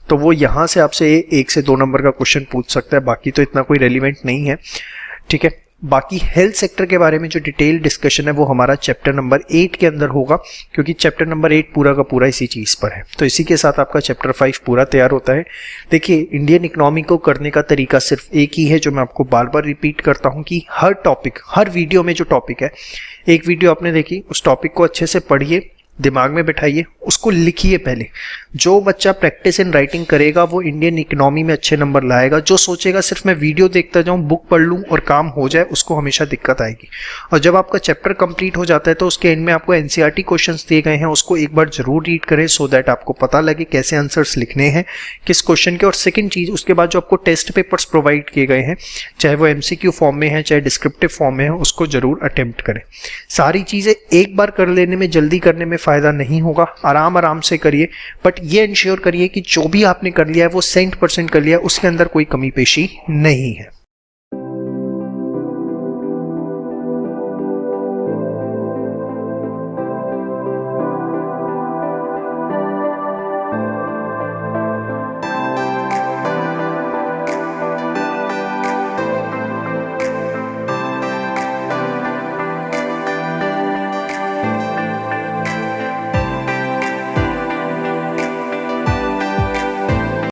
तो वो यहाँ से आपसे 1 से 2 नंबर का क्वेश्चन पूछ सकता है, बाकी तो इतना कोई रेलिवेंट नहीं है। ठीक है, बाकी हेल्थ सेक्टर के बारे में जो डिटेल डिस्कशन है वो हमारा चैप्टर नंबर 8 के अंदर होगा, क्योंकि चैप्टर नंबर 8 पूरा का पूरा इसी चीज़ पर है। तो इसी के साथ आपका चैप्टर 5 पूरा तैयार होता है। देखिए, इंडियन इकोनॉमी को करने का तरीका सिर्फ एक ही है, जो मैं आपको बार बार रिपीट करता हूँ कि हर टॉपिक, हर वीडियो में जो टॉपिक है, एक वीडियो आपने देखी, उस टॉपिक को अच्छे से पढ़िए, दिमाग में बिठाइए, उसको लिखिए पहले। जो बच्चा प्रैक्टिस इन राइटिंग करेगा वो इंडियन इकोनॉमी में अच्छे नंबर लाएगा। जो सोचेगा सिर्फ मैं वीडियो देखता जाऊं, बुक पढ़ लूं और काम हो जाए, उसको हमेशा दिक्कत आएगी। और जब आपका चैप्टर कंप्लीट हो जाता है तो उसके एंड में आपको एनसीईआरटी क्वेश्चंस दिए गए हैं, उसको एक बार जरूर रीड करें, सो दैट आपको पता लगे कैसे आंसर्स लिखने हैं, किस क्वेश्चन के। और सेकेंड चीज, उसके बाद जो आपको टेस्ट पेपर्स प्रोवाइड किए गए हैं, चाहे वो MCQ फॉर्म में है चाहे डिस्क्रिप्टिव फॉर्म में है, उसको जरूर अटेम्प्ट करें। सारी चीजें एक बार कर लेने में, जल्दी करने में फायदा नहीं होगा, आराम आराम से करिए, बट ये इंश्योर करिए कि जो भी आपने कर लिया है वो 100% कर लिया, उसके अंदर कोई कमी पेशी नहीं है।